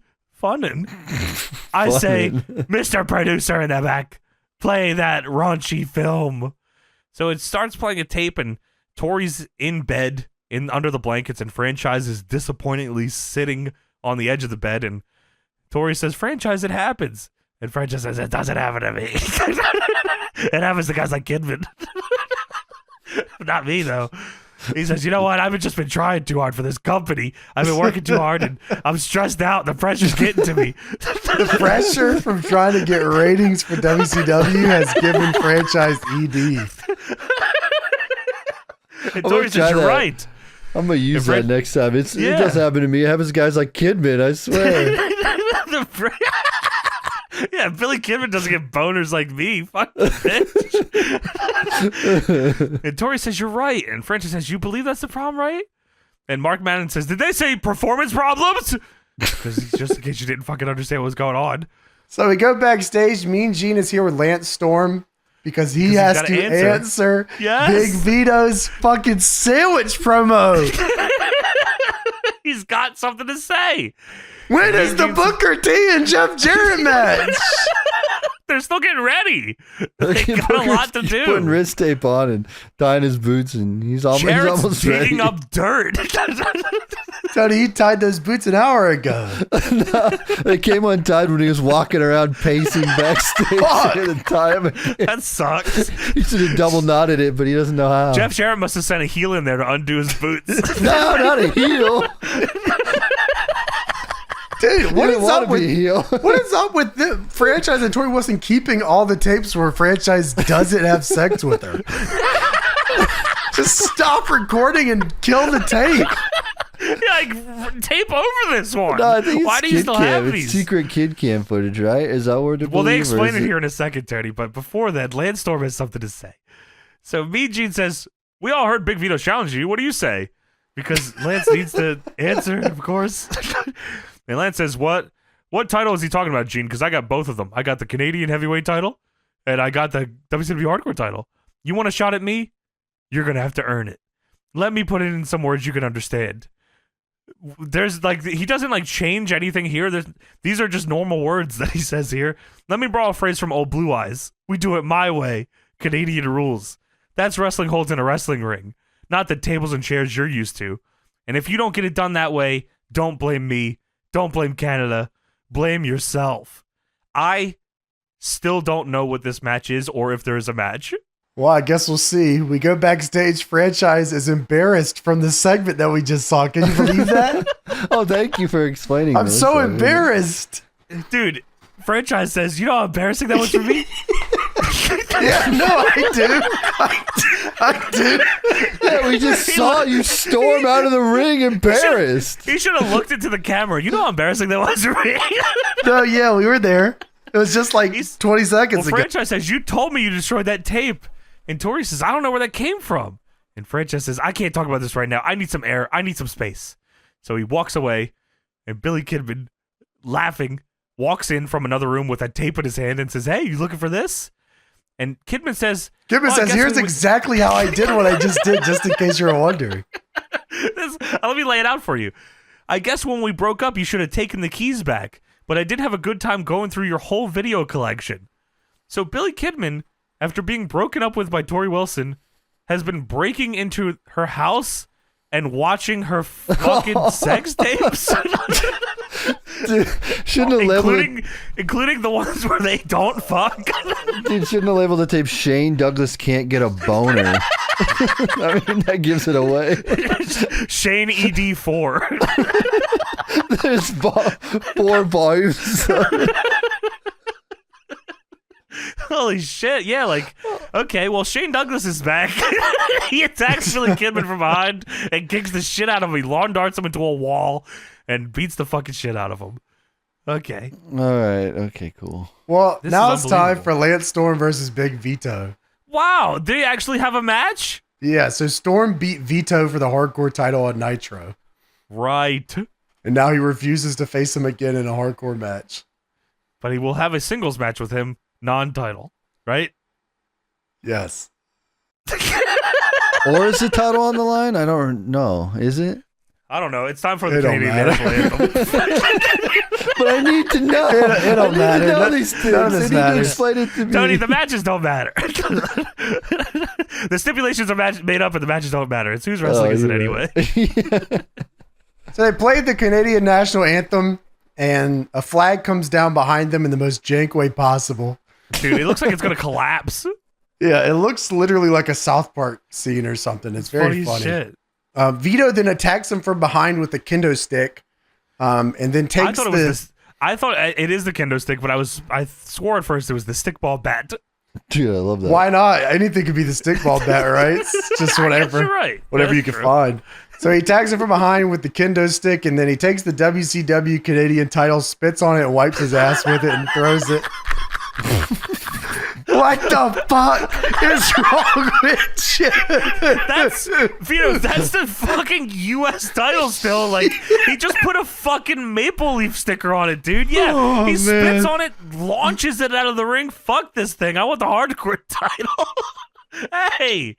I say, Mr. Producer in the back, play that raunchy film." So it starts playing a tape, and Torrie's in bed, under the blankets, and Franchise is disappointingly sitting on the edge of the bed, and Torrie says, "Franchise, it happens." And Franchise says, "It doesn't happen to me." It happens to guys like Kidman. Not me, though. He says, "You know what? I've just been trying too hard for this company. I've been working too hard, and I'm stressed out. The pressure's getting to me." The pressure from trying to get ratings for WCW has given Franchise ED. And I'm gonna Torrie try says, "You're that. right." I'm going to use that next time. It Yeah. does happen to me. It happens to guys like Kidman, I swear. Yeah, Billy Kidman doesn't get boners like me. Fuck the bitch. And Torrie says, "You're right." And Francis says, "You believe that's the problem, right?" And Mark Madden says, "Did they say performance problems?" Because just in case you didn't fucking understand what was going on. So we go backstage. Mean Gene is here with Lance Storm because he he's has gotta to answer Yes. Big Vito's fucking sandwich promo. He's got something to say. When is the Booker T and Jeff Jarrett match? They're still getting ready. They got a lot to He's do. putting wrist tape on and tying his boots, and he's almost Jarrett's digging ready. up dirt. Tony, he tied those boots an hour ago. They came untied when he was walking around pacing backstage. Fuck. They had to tie him again. That sucks. He should have double knotted it, but he doesn't know how. Jeff Jarrett must have sent a heel in there to undo his boots. No, not a heel. Dude, what He is didn't want up to be a with heel. what is up with the Franchise and Torrie Wilson keeping all the tapes where Franchise doesn't have sex with her? Just stop recording and kill the tape. Like, tape over this one. No, I think it's Why do you kid still cam. have It's these? secret kid cam footage, right? Is that where Well, they explain it here in a second, Tony, but before that, Lance Storm has something to say. So Mean Gene says, "We all heard Big Vito challenge you. What do you say?" Because Lance needs to answer, of course. And Lance says, What title is he talking about, Gene? Because I got both of them. I got the Canadian heavyweight title, and I got the WCW hardcore title. You want a shot at me? You're going to have to earn it. Let me put it in some words you can understand. There's like he doesn't like change anything here. These are just normal words that he says here. Let me borrow a phrase from Old Blue Eyes. We do it my way. Canadian rules. That's wrestling holds in a wrestling ring, not the tables and chairs you're used to. And if you don't get it done that way, don't blame me. Don't blame Canada. Blame yourself. I still don't know what this match is or if there is a match. Well, I guess we'll see. We go backstage. Franchise is embarrassed from the segment that we just saw. Can you believe that? Oh, thank you for explaining. I'm so embarrassed. Dude, Franchise says, you know how embarrassing that was for me? Yeah, no, I do. I do. Yeah, we just saw you storm out of the ring embarrassed. He should have looked into the camera. You know how embarrassing that was for me? No, yeah, we were there. It was just like 20 seconds ago. Franchise says, you told me you destroyed that tape. And Torrie says, I don't know where that came from. And Franchise says, I can't talk about this right now. I need some air. I need some space. So he walks away, and Billy Kidman, laughing, walks in from another room with a tape in his hand and says, hey, you looking for this? And Kidman says, here's exactly how I did what I just did, just in case you're wondering. Let me lay it out for you. I guess when we broke up, you should have taken the keys back. But I did have a good time going through your whole video collection. So Billy Kidman, after being broken up with by Torrie Wilson, has been breaking into her house and watching her fucking sex tapes. Dude, shouldn't have labeled including the ones where they don't fuck. Dude, shouldn't have labeled the tape Shane Douglas can't get a boner. I mean, that gives it away. Shane ED4. There's 4 volumes. Holy shit, yeah, like, okay, well, Shane Douglas is back. He attacks Billy Kidman from behind and kicks the shit out of him. He lawn darts him into a wall and beats the fucking shit out of him. Okay. All right, okay, cool. Well, This now is it's time unbelievable. for Lance Storm versus Big Vito. Wow, they actually have a match? Yeah, so Storm beat Vito for the hardcore title on Nitro. Right. And now he refuses to face him again in a hardcore match. But he will have a singles match with him, non-title, right? Yes. Or is the title on the line? I don't know. Is it? I don't know. It's time for the It don't Canadian matter. national anthem. But I need to know. It don't I matter. need to know None- these things. none of I this need to matters. explain it to me. Tony, the matches don't matter. The stipulations are made up and the matches don't matter. It's who's wrestling is it anyway. Yeah. So they played the Canadian national anthem, and a flag comes down behind them in the most jank way possible. Dude, it looks like it's going to collapse. Yeah, it looks literally like a South Park scene or something. It's very Funny as funny. shit. Vito then attacks him from behind with the kendo stick, and then takes I thought it is the kendo stick, but I swore at first it was the stickball bat. Dude, I love that. Why not? Anything could be the stickball bat, right? It's just whatever. You're right. Whatever That's you can true. find. So he tags him from behind with the kendo stick, and then he takes the WCW Canadian title, spits on it, and wipes his ass with it, and throws it. What the fuck is wrong with you? That's Vito. That's the fucking U.S. title still. Like he just put a fucking maple leaf sticker on it, dude. Yeah, Oh, he man. spits on it, launches it out of the ring. Fuck this thing. I want the hardcore title. Hey.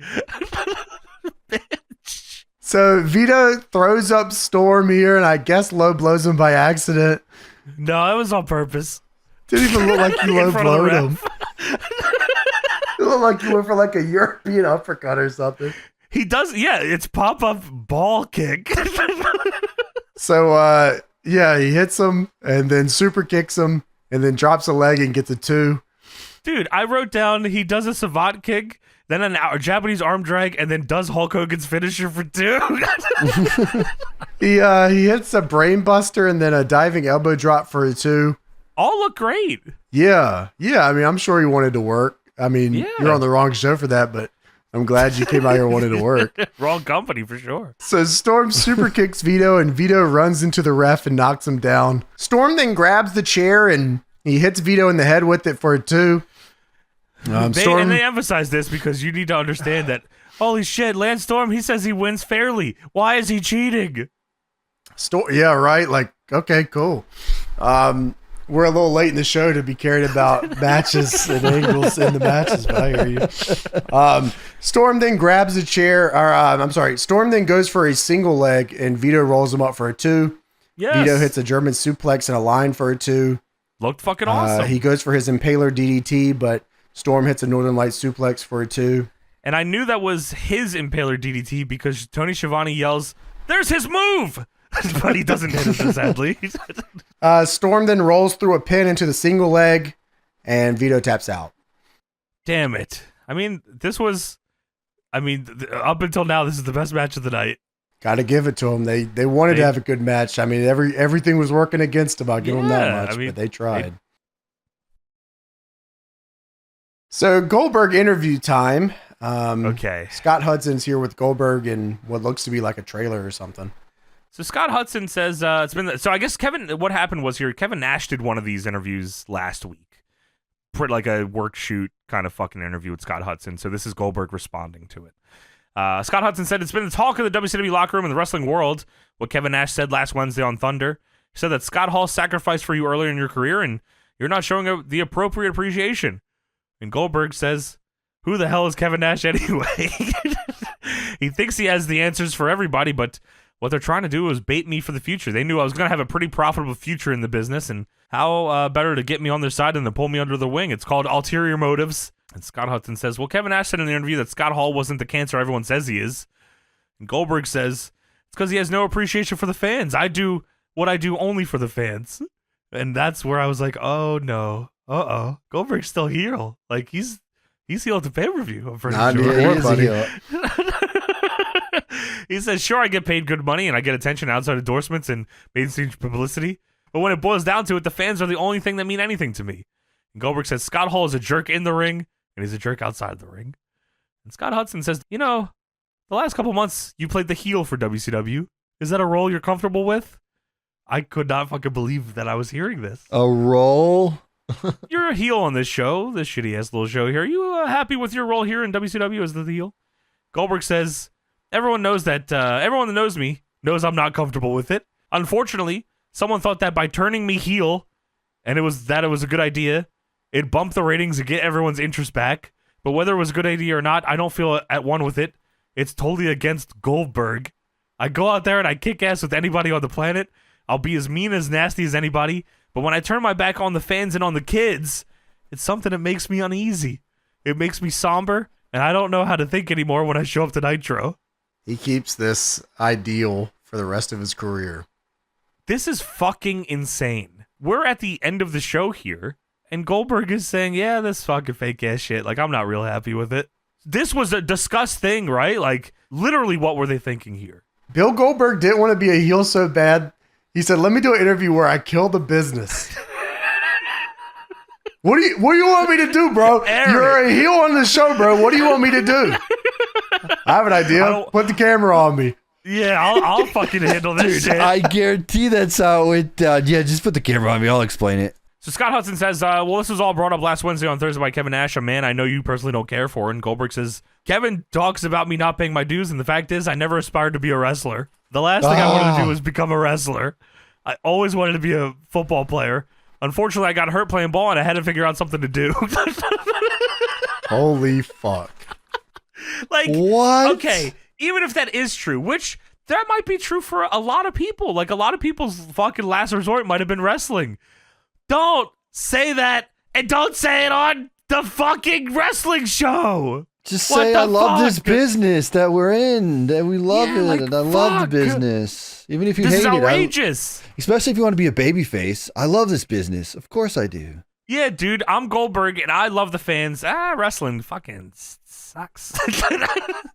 Bitch. So Vito throws up Storm here, and I guess low blows him by accident. No, it was on purpose. Didn't even look like you In low front of the blowed ref. him. It looked like you went for like a European uppercut or something. He does. Yeah, it's pop up ball kick. So yeah, he hits him and then super kicks him and then drops a leg and gets a 2. Dude, I wrote down he does a savant kick, then a Japanese arm drag, and then does Hulk Hogan's finisher for 2. He hits a brain buster and then a diving elbow drop for a 2. All look great. Yeah. I mean, I'm sure he wanted to work. I mean, Yeah. you're on the wrong show for that, but I'm glad you came out here and wanted to work. Wrong company for sure. So Storm super kicks Vito, and Vito runs into the ref and knocks him down. Storm then grabs the chair and he hits Vito in the head with it for a 2. And they emphasize this because you need to understand that, holy shit, Lance Storm, he says he wins fairly. Why is he cheating? Yeah, right. Like, okay, cool. We're a little late in the show to be caring about matches and angles in the matches, but I hear you. Storm then grabs a chair. Storm then goes for a single leg, and Vito rolls him up for a 2. Yes. Vito hits a German suplex and a line for a 2. Looked fucking awesome. He goes for his Impaler DDT, but Storm hits a Northern Light suplex for a 2. And I knew that was his Impaler DDT because Tony Schiavone yells, "There's his move!" But he doesn't hit it, sadly. Storm then rolls through a pin into the single leg, and Vito taps out. Damn it. I mean, up until now, this is the best match of the night. Got to give it to them. They wanted to have a good match. I mean, everything was working against them. I'll give them that much, but they tried. So Goldberg interview time. Okay. Scott Hudson's here with Goldberg in what looks to be like a trailer or something. So Scott Hudson says so I guess what happened was here, Kevin Nash did one of these interviews last week. Like a work shoot kind of fucking interview with Scott Hudson. So this is Goldberg responding to it. Scott Hudson said, "It's been the talk of the WCW locker room in the wrestling world," what Kevin Nash said last Wednesday on Thunder. He said that Scott Hall sacrificed for you earlier in your career and you're not showing the appropriate appreciation. And Goldberg says, "Who the hell is Kevin Nash anyway?" He thinks he has the answers for everybody, but what they're trying to do is bait me for the future. They knew I was going to have a pretty profitable future in the business, and how better to get me on their side than to pull me under the wing. It's called ulterior motives. And Scott Hudson says, well, Kevin Nash said in the interview that Scott Hall wasn't the cancer everyone says he is. And Goldberg says, it's because he has no appreciation for the fans. I do what I do only for the fans. And that's where I was like, oh, no. Uh-oh. Goldberg's still heel. Like, he's heel at the pay-per-view, I'm pretty sure. He says, sure, I get paid good money and I get attention outside endorsements and mainstream publicity. But when it boils down to it, the fans are the only thing that mean anything to me. And Goldberg says, Scott Hall is a jerk in the ring and he's a jerk outside the ring. And Scott Hudson says, you know, the last couple months you played the heel for WCW. Is that a role you're comfortable with? I could not fucking believe that I was hearing this. A role? You're a heel on this show, this shitty-ass little show here. Are you happy with your role here in WCW as the heel? Goldberg says, everyone knows that, everyone that knows me knows I'm not comfortable with it. Unfortunately, someone thought that by turning me heel, and it was a good idea, it bumped the ratings and get everyone's interest back. But whether it was a good idea or not, I don't feel at one with it. It's totally against Goldberg. I go out there and I kick ass with anybody on the planet. I'll be as mean as nasty as anybody. But when I turn my back on the fans and on the kids, it's something that makes me uneasy. It makes me somber, and I don't know how to think anymore when I show up to Nitro. He keeps this ideal for the rest of his career. This is fucking insane. We're at the end of the show here, and Goldberg is saying, yeah, this fucking fake ass shit. Like, I'm not real happy with it. This was a discussed thing, right? Like, literally, what were they thinking here? Bill Goldberg didn't want to be a heel so bad. He said, let me do an interview where I kill the business. What do you want me to do, bro? You're a heel on the show, bro. What do you want me to do? I have an idea. Put the camera on me. Yeah, I'll fucking handle this shit. I guarantee that's how it went down. Yeah, just put the camera on me. I'll explain it. So Scott Hudson says, well, this was all brought up last Wednesday on Thursday by Kevin Nash, a man I know you personally don't care for. And Goldberg says, Kevin talks about me not paying my dues, and the fact is I never aspired to be a wrestler. The last thing I wanted to do was become a wrestler. I always wanted to be a football player. Unfortunately, I got hurt playing ball, and I had to figure out something to do. Holy fuck. Like, what? Okay, even if that is true, which that might be true for a lot of people. Like, a lot of people's fucking last resort might have been wrestling. Don't say that, and don't say it on the fucking wrestling show. Just say I love this business that we're in, that we love it, like, and I love the business. Even if you hate it. This is outrageous. Especially if you want to be a babyface. I love this business. Of course I do. Yeah, dude, I'm Goldberg, and I love the fans. Wrestling fucking sucks.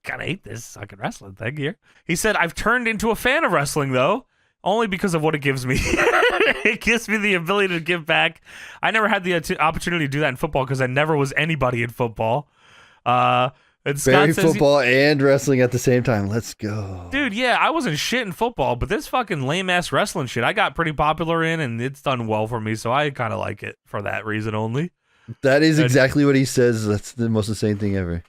Kind of hate this fucking wrestling thing here. He said, I've turned into a fan of wrestling, though, only because of what it gives me. It gives me the ability to give back. I never had the opportunity to do that in football because I never was anybody in football. And Scott says football and wrestling at the same time. Let's go. Dude, yeah, I wasn't shit in football, but this fucking lame-ass wrestling shit, I got pretty popular in, and it's done well for me, so I kind of like it for that reason only. That is exactly what he says. That's the most insane thing ever.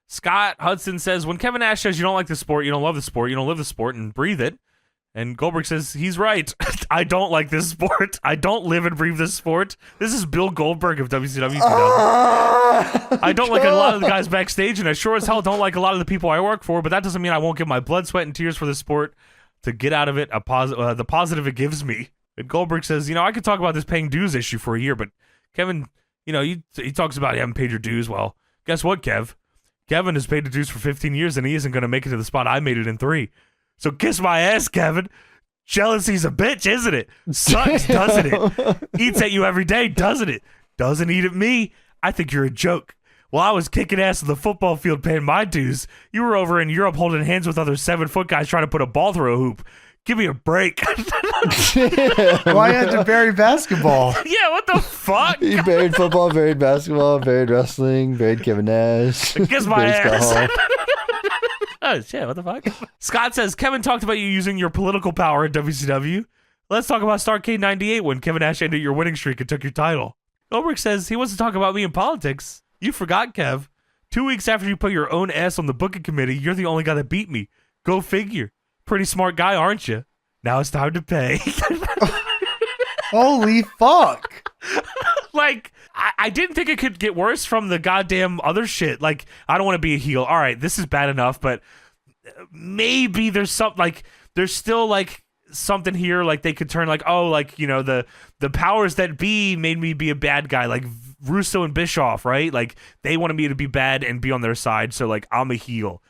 Scott Hudson says, when Kevin Nash says you don't like the sport, you don't love the sport, you don't live the sport, and breathe it, And Goldberg says, he's right. I don't like this sport. I don't live and breathe this sport. This is Bill Goldberg of WCW 2000. I don't like a lot of the guys backstage, and I sure as hell don't like a lot of the people I work for, but that doesn't mean I won't give my blood, sweat, and tears for this sport to get out of it the positive it gives me. And Goldberg says, I could talk about this paying dues issue for a year, but Kevin, he talks about you haven't paid your dues. Well, guess what, Kev? Kevin has paid the dues for 15 years, and he isn't going to make it to the spot I made it in 3. So kiss my ass, Kevin. Jealousy's a bitch, isn't it? Sucks, doesn't it? Eats at you every day, doesn't it? Doesn't eat at me. I think you're a joke. While I was kicking ass on the football field paying my dues, you were over in Europe holding hands with other 7-foot guys trying to put a ball through a hoop. Give me a break. Why had to bury basketball? Yeah, what the fuck? He buried football, buried basketball, buried wrestling, buried Kevin Nash. Kiss my ass. Oh, shit, what the fuck? Scott says, Kevin talked about you using your political power at WCW. Let's talk about Starrcade 98 when Kevin Nash ended your winning streak and took your title. Goldberg says he wants to talk about me in politics. You forgot, Kev. 2 weeks after you put your own ass on the booking committee, you're the only guy that beat me. Go figure. Pretty smart guy, aren't you? Now it's time to pay. Holy fuck. Like, I didn't think it could get worse from the goddamn other shit. Like, I don't want to be a heel. All right, this is bad enough, but maybe there's something, like, there's still, like, something here, like, they could turn, like, oh, like, the powers that be made me be a bad guy, like, Russo and Bischoff, right? Like, they wanted me to be bad and be on their side, so, like, I'm a heel.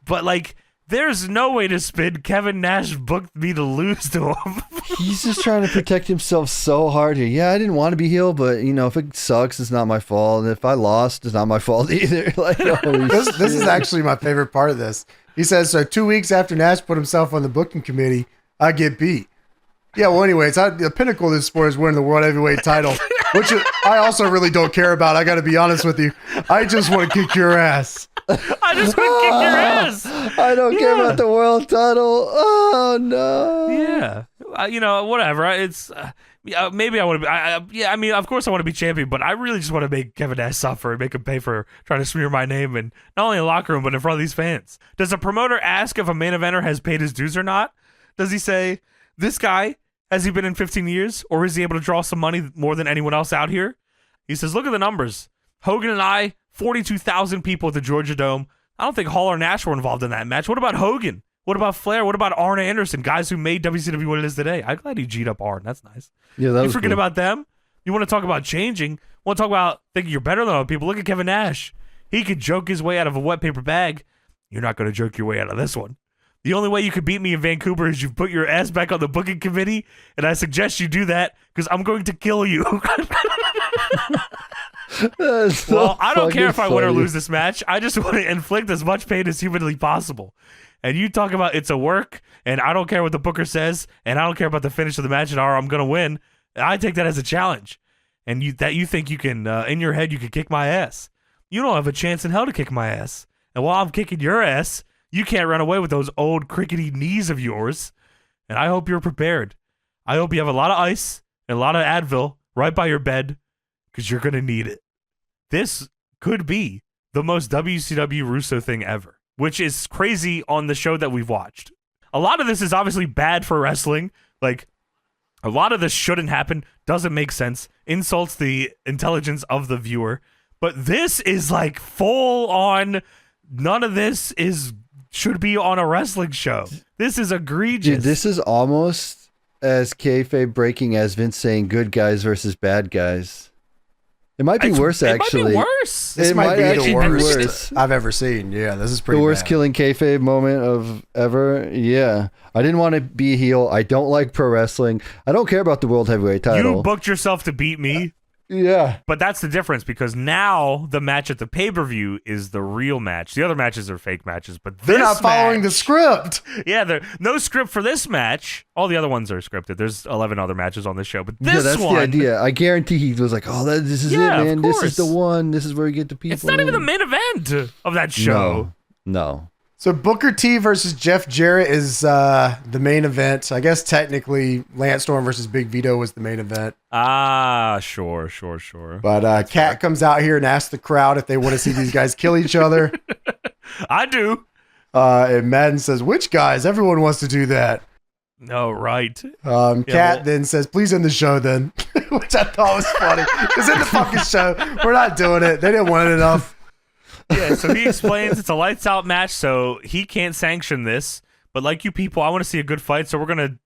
But, like, there's no way to spin Kevin Nash booked me to lose to him. He's just trying to protect himself so hard here. Yeah, I didn't want to be heel, but if it sucks, it's not my fault. And if I lost, it's not my fault either. Like, this is actually my favorite part of this. He says, so 2 weeks after Nash put himself on the booking committee, I get beat. Yeah, well, anyways, the pinnacle of this sport is winning the World Heavyweight title, which I also really don't care about. I got to be honest with you. I just want to kick your ass. I just want to kick your ass. I don't care about the world title. Oh, no. Yeah. Whatever. It's maybe I want to be. I mean, of course I want to be champion, but I really just want to make Kevin Nash suffer and make him pay for trying to smear my name, and not only in the locker room, but in front of these fans. Does a promoter ask if a main eventer has paid his dues or not? Does he say, this guy, has he been in 15 years, or is he able to draw some money more than anyone else out here? He says, look at the numbers. Hogan and I, 42,000 people at the Georgia Dome. I don't think Hall or Nash were involved in that match. What about Hogan? What about Flair? What about Arn Anderson? Guys who made WCW what it is today. I'm glad he G'd up Arn. That's nice. Yeah, that you was forget cool. about them? You want to talk about changing? Want to talk about thinking you're better than other people? Look at Kevin Nash. He could joke his way out of a wet paper bag. You're not going to joke your way out of this one. The only way you could beat me in Vancouver is you put your ass back on the booking committee, and I suggest you do that because I'm going to kill you. Well, I don't care if I win or lose this match. I just want to inflict as much pain as humanly possible. And you talk about it's a work, and I don't care what the booker says, and I don't care about the finish of the match and I'm going to win. I take that as a challenge. And you think you can, in your head, you can kick my ass. You don't have a chance in hell to kick my ass. And while I'm kicking your ass, you can't run away with those old crickety knees of yours. And I hope you're prepared. I hope you have a lot of ice and a lot of Advil right by your bed, because you're going to need it. This could be the most WCW Russo thing ever, which is crazy on the show that we've watched. A lot of this is obviously bad for wrestling. Like, a lot of this shouldn't happen, doesn't make sense, insults the intelligence of the viewer. But this is like full on, none of this should be on a wrestling show. This is egregious. Dude, this is almost as kayfabe breaking as Vince saying good guys versus bad guys. It might be worse, actually. It might be worse. This might be the worst worse. I've ever seen. Yeah, this is pretty The worst bad. killing kayfabe moment of ever. Yeah. I didn't want to be a heel. I don't like pro wrestling. I don't care about the World Heavyweight title. You booked yourself to beat me. Yeah. But that's the difference, because now the match at the pay-per-view is the real match. The other matches are fake matches, but they're not following the script. Yeah, there's no script for this match. All the other ones are scripted. There's 11 other matches on this show, but this yeah, that's one, the idea. I guarantee he was like, "Oh, this is it, man. This is the one. This is where we get the people." It's not even the main event of that show. No. So Booker T versus Jeff Jarrett is the main event. I guess technically Lance Storm versus Big Vito was the main event. Ah, sure. But Kat comes out here and asks the crowd if they want to see these guys kill each other. I do. And Madden says, which guys? Everyone wants to do that. Oh, right. Kat then says, please end the show then, which I thought was funny. Because in the fucking show, we're not doing it. They didn't want it enough. Yeah, so he explains it's a lights out match, so he can't sanction this. But like you people, I want to see a good fight, so we're going to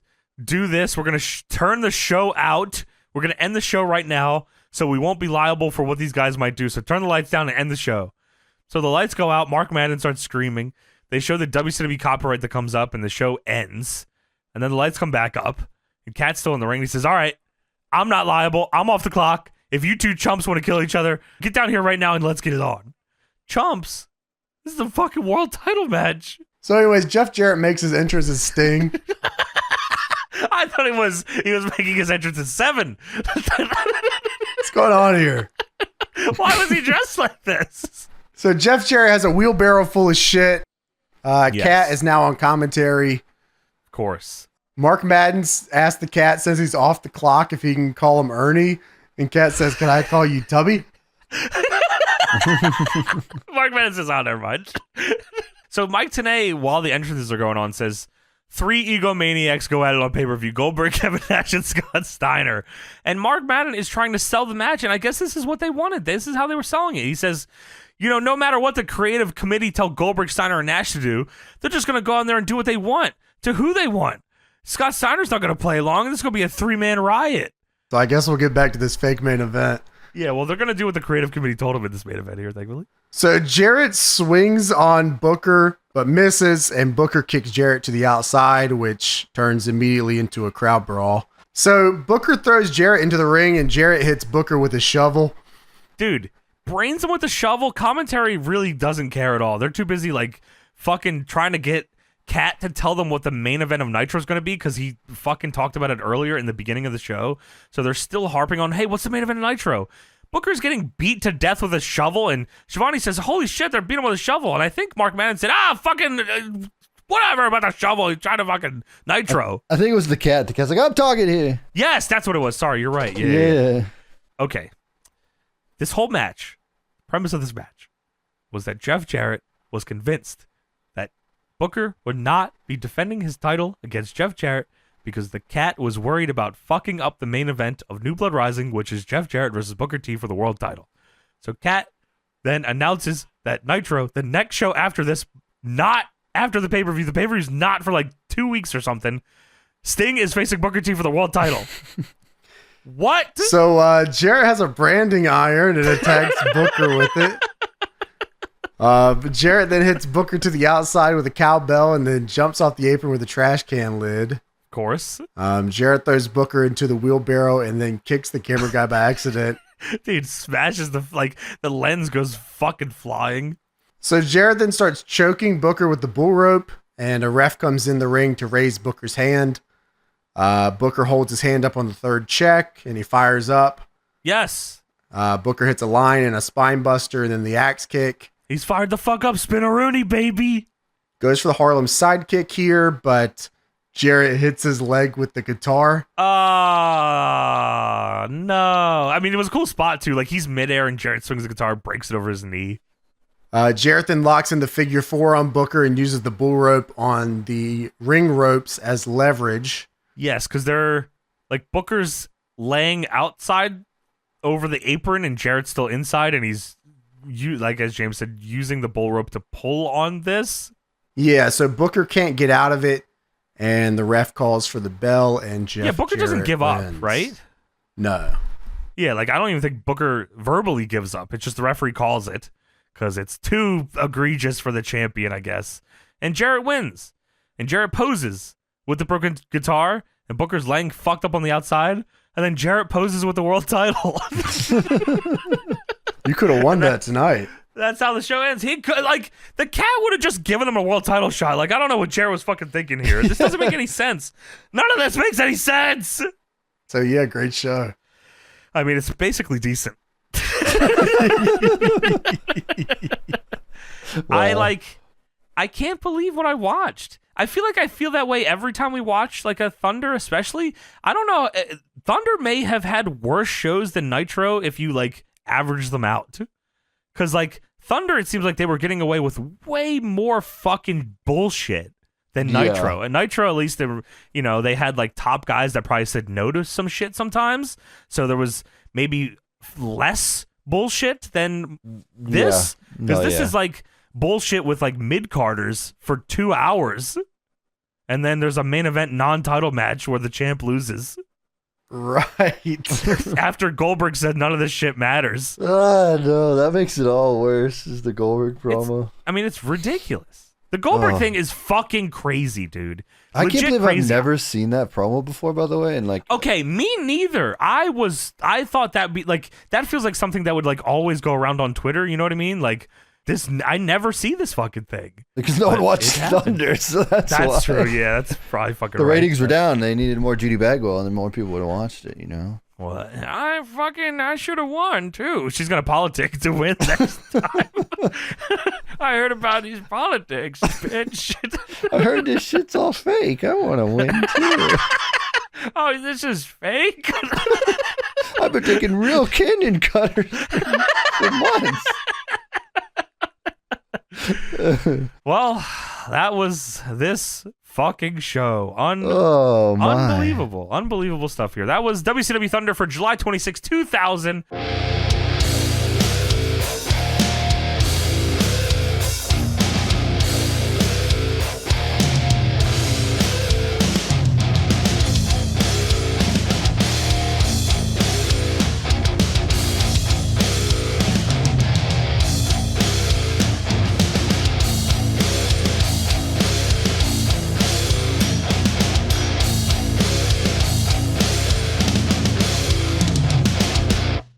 do this. We're going to turn the show out. We're going to end the show right now, so we won't be liable for what these guys might do. So turn the lights down and end the show. So the lights go out. Mark Madden starts screaming. They show the WCW copyright that comes up, and the show ends. And then the lights come back up, and Kat's still in the ring. He says, all right, I'm not liable. I'm off the clock. If you two chumps want to kill each other, get down here right now and let's get it on. Chumps? This is a fucking world title match. So anyways, Jeff Jarrett makes his entrance as Sting. I thought he was making his entrance at 7. What's going on here? Why was he dressed like this? So Jeff Jarrett has a wheelbarrow full of shit. Kat is now on commentary. Of course. Mark Madden's asked the Cat, says he's off the clock, if he can call him Ernie. And Kat says, can I call you Tubby? Mark Madden says, oh, never mind. So Mike Tenay, while the entrances are going on, says, 3 egomaniacs go at it on pay-per-view. Goldberg, Kevin Nash, and Scott Steiner. And Mark Madden is trying to sell the match, and I guess this is what they wanted. This is how they were selling it. He says, no matter what the creative committee tell Goldberg, Steiner, and Nash to do, they're just going to go in there and do what they want, to who they want. Scott Steiner's not going to play along. This is going to be a 3-man riot. So I guess we'll get back to this fake main event. Yeah, well, they're going to do what the creative committee told them in this main event here, thankfully. So Jarrett swings on Booker, but misses, and Booker kicks Jarrett to the outside, which turns immediately into a crowd brawl. So Booker throws Jarrett into the ring, and Jarrett hits Booker with a shovel. Dude, brains him with a shovel. Commentary really doesn't care at all. They're too busy, fucking trying to get Kat to tell them what the main event of Nitro is going to be, because he fucking talked about it earlier in the beginning of the show. So they're still harping on, hey, what's the main event of Nitro? Booker's getting beat to death with a shovel, and Shivani says, holy shit, they're beating him with a shovel. And I think Mark Madden said, fucking whatever about the shovel. He's trying to fucking Nitro. I think it was the cat. The cat's like, I'm talking here. Yes, that's what it was. Sorry, you're right. Yeah. Okay. This whole match, premise of this match, was that Jeff Jarrett was convinced that Booker would not be defending his title against Jeff Jarrett because the Cat was worried about fucking up the main event of New Blood Rising, which is Jeff Jarrett versus Booker T for the world title. So Cat then announces that Nitro, the next show after this, not after the pay-per-view, the pay-per-view's not for 2 weeks or something, Sting is facing Booker T for the world title. What? So Jarrett has a branding iron and attacks Booker with it. But Jarrett then hits Booker to the outside with a cowbell and then jumps off the apron with a trash can lid. Of course. Jarrett throws Booker into the wheelbarrow and then kicks the camera guy by accident. Dude smashes the lens goes fucking flying. So Jarrett then starts choking Booker with the bull rope, and a ref comes in the ring to raise Booker's hand. Booker holds his hand up on the third check and he fires up. Yes. Booker hits a line and a spine buster and then the axe kick. He's fired the fuck up, Spinneroonie, baby. Goes for the Harlem sidekick here, but Jarrett hits his leg with the guitar. No. I mean, it was a cool spot, too. He's midair and Jarrett swings the guitar, breaks it over his knee. Jarrett then locks in the figure 4 on Booker and uses the bull rope on the ring ropes as leverage. Yes, because they're, Booker's laying outside over the apron and Jarrett's still inside, and he's, as James said, using the bull rope to pull on this. Yeah, so Booker can't get out of it. And the ref calls for the bell, and Jeff Booker Jarrett doesn't give wins. up, right? No. Yeah, I don't even think Booker verbally gives up. It's just the referee calls it because it's too egregious for the champion, I guess. And Jarrett wins. And Jarrett poses with the broken guitar, and Booker's laying fucked up on the outside, and then Jarrett poses with the world title. You could have won that tonight. That's how the show ends. He could, the Cat would have just given him a world title shot. I don't know what Jarrett was fucking thinking here. This doesn't make any sense. None of this makes any sense. So, yeah, great show. I mean, it's basically decent. Wow. I can't believe what I watched. I feel I feel that way every time we watch, a Thunder, especially. I don't know. Thunder may have had worse shows than Nitro if you, average them out. Because, Thunder, it seems like they were getting away with way more fucking bullshit than Yeah. Nitro. And Nitro, at least, they had like top guys that probably said no to some shit sometimes. So there was maybe less bullshit than this. Because this is like bullshit with like mid-carders for 2 hours. And then there's a main event non-title match where the champ loses. Right. After Goldberg said none of this shit matters. No, that makes it all worse, is the Goldberg promo. It's ridiculous. The Goldberg thing is fucking crazy, dude. I Legit can't believe crazy. I've never seen that promo before, by the way. And like, Okay, me neither. I thought that'd be like, that feels like something that would like always go around on Twitter. You know what I mean? Like this, I never see this fucking thing. because no one watched Thunder, so that's why. That's true. Yeah, that's probably fucking The right. ratings were down. They needed more Judy Bagwell, and then more people would have watched it, you know? Well, I should have won too. She's gonna politic to win next time. I heard about these politics, bitch. I heard this shit's all fake. I want to win, too. Oh, this is fake. I've been taking real canyon cutters for months. Well, that was this fucking show. Oh, my. Unbelievable stuff here. That was WCW Thunder for July 26, 2000.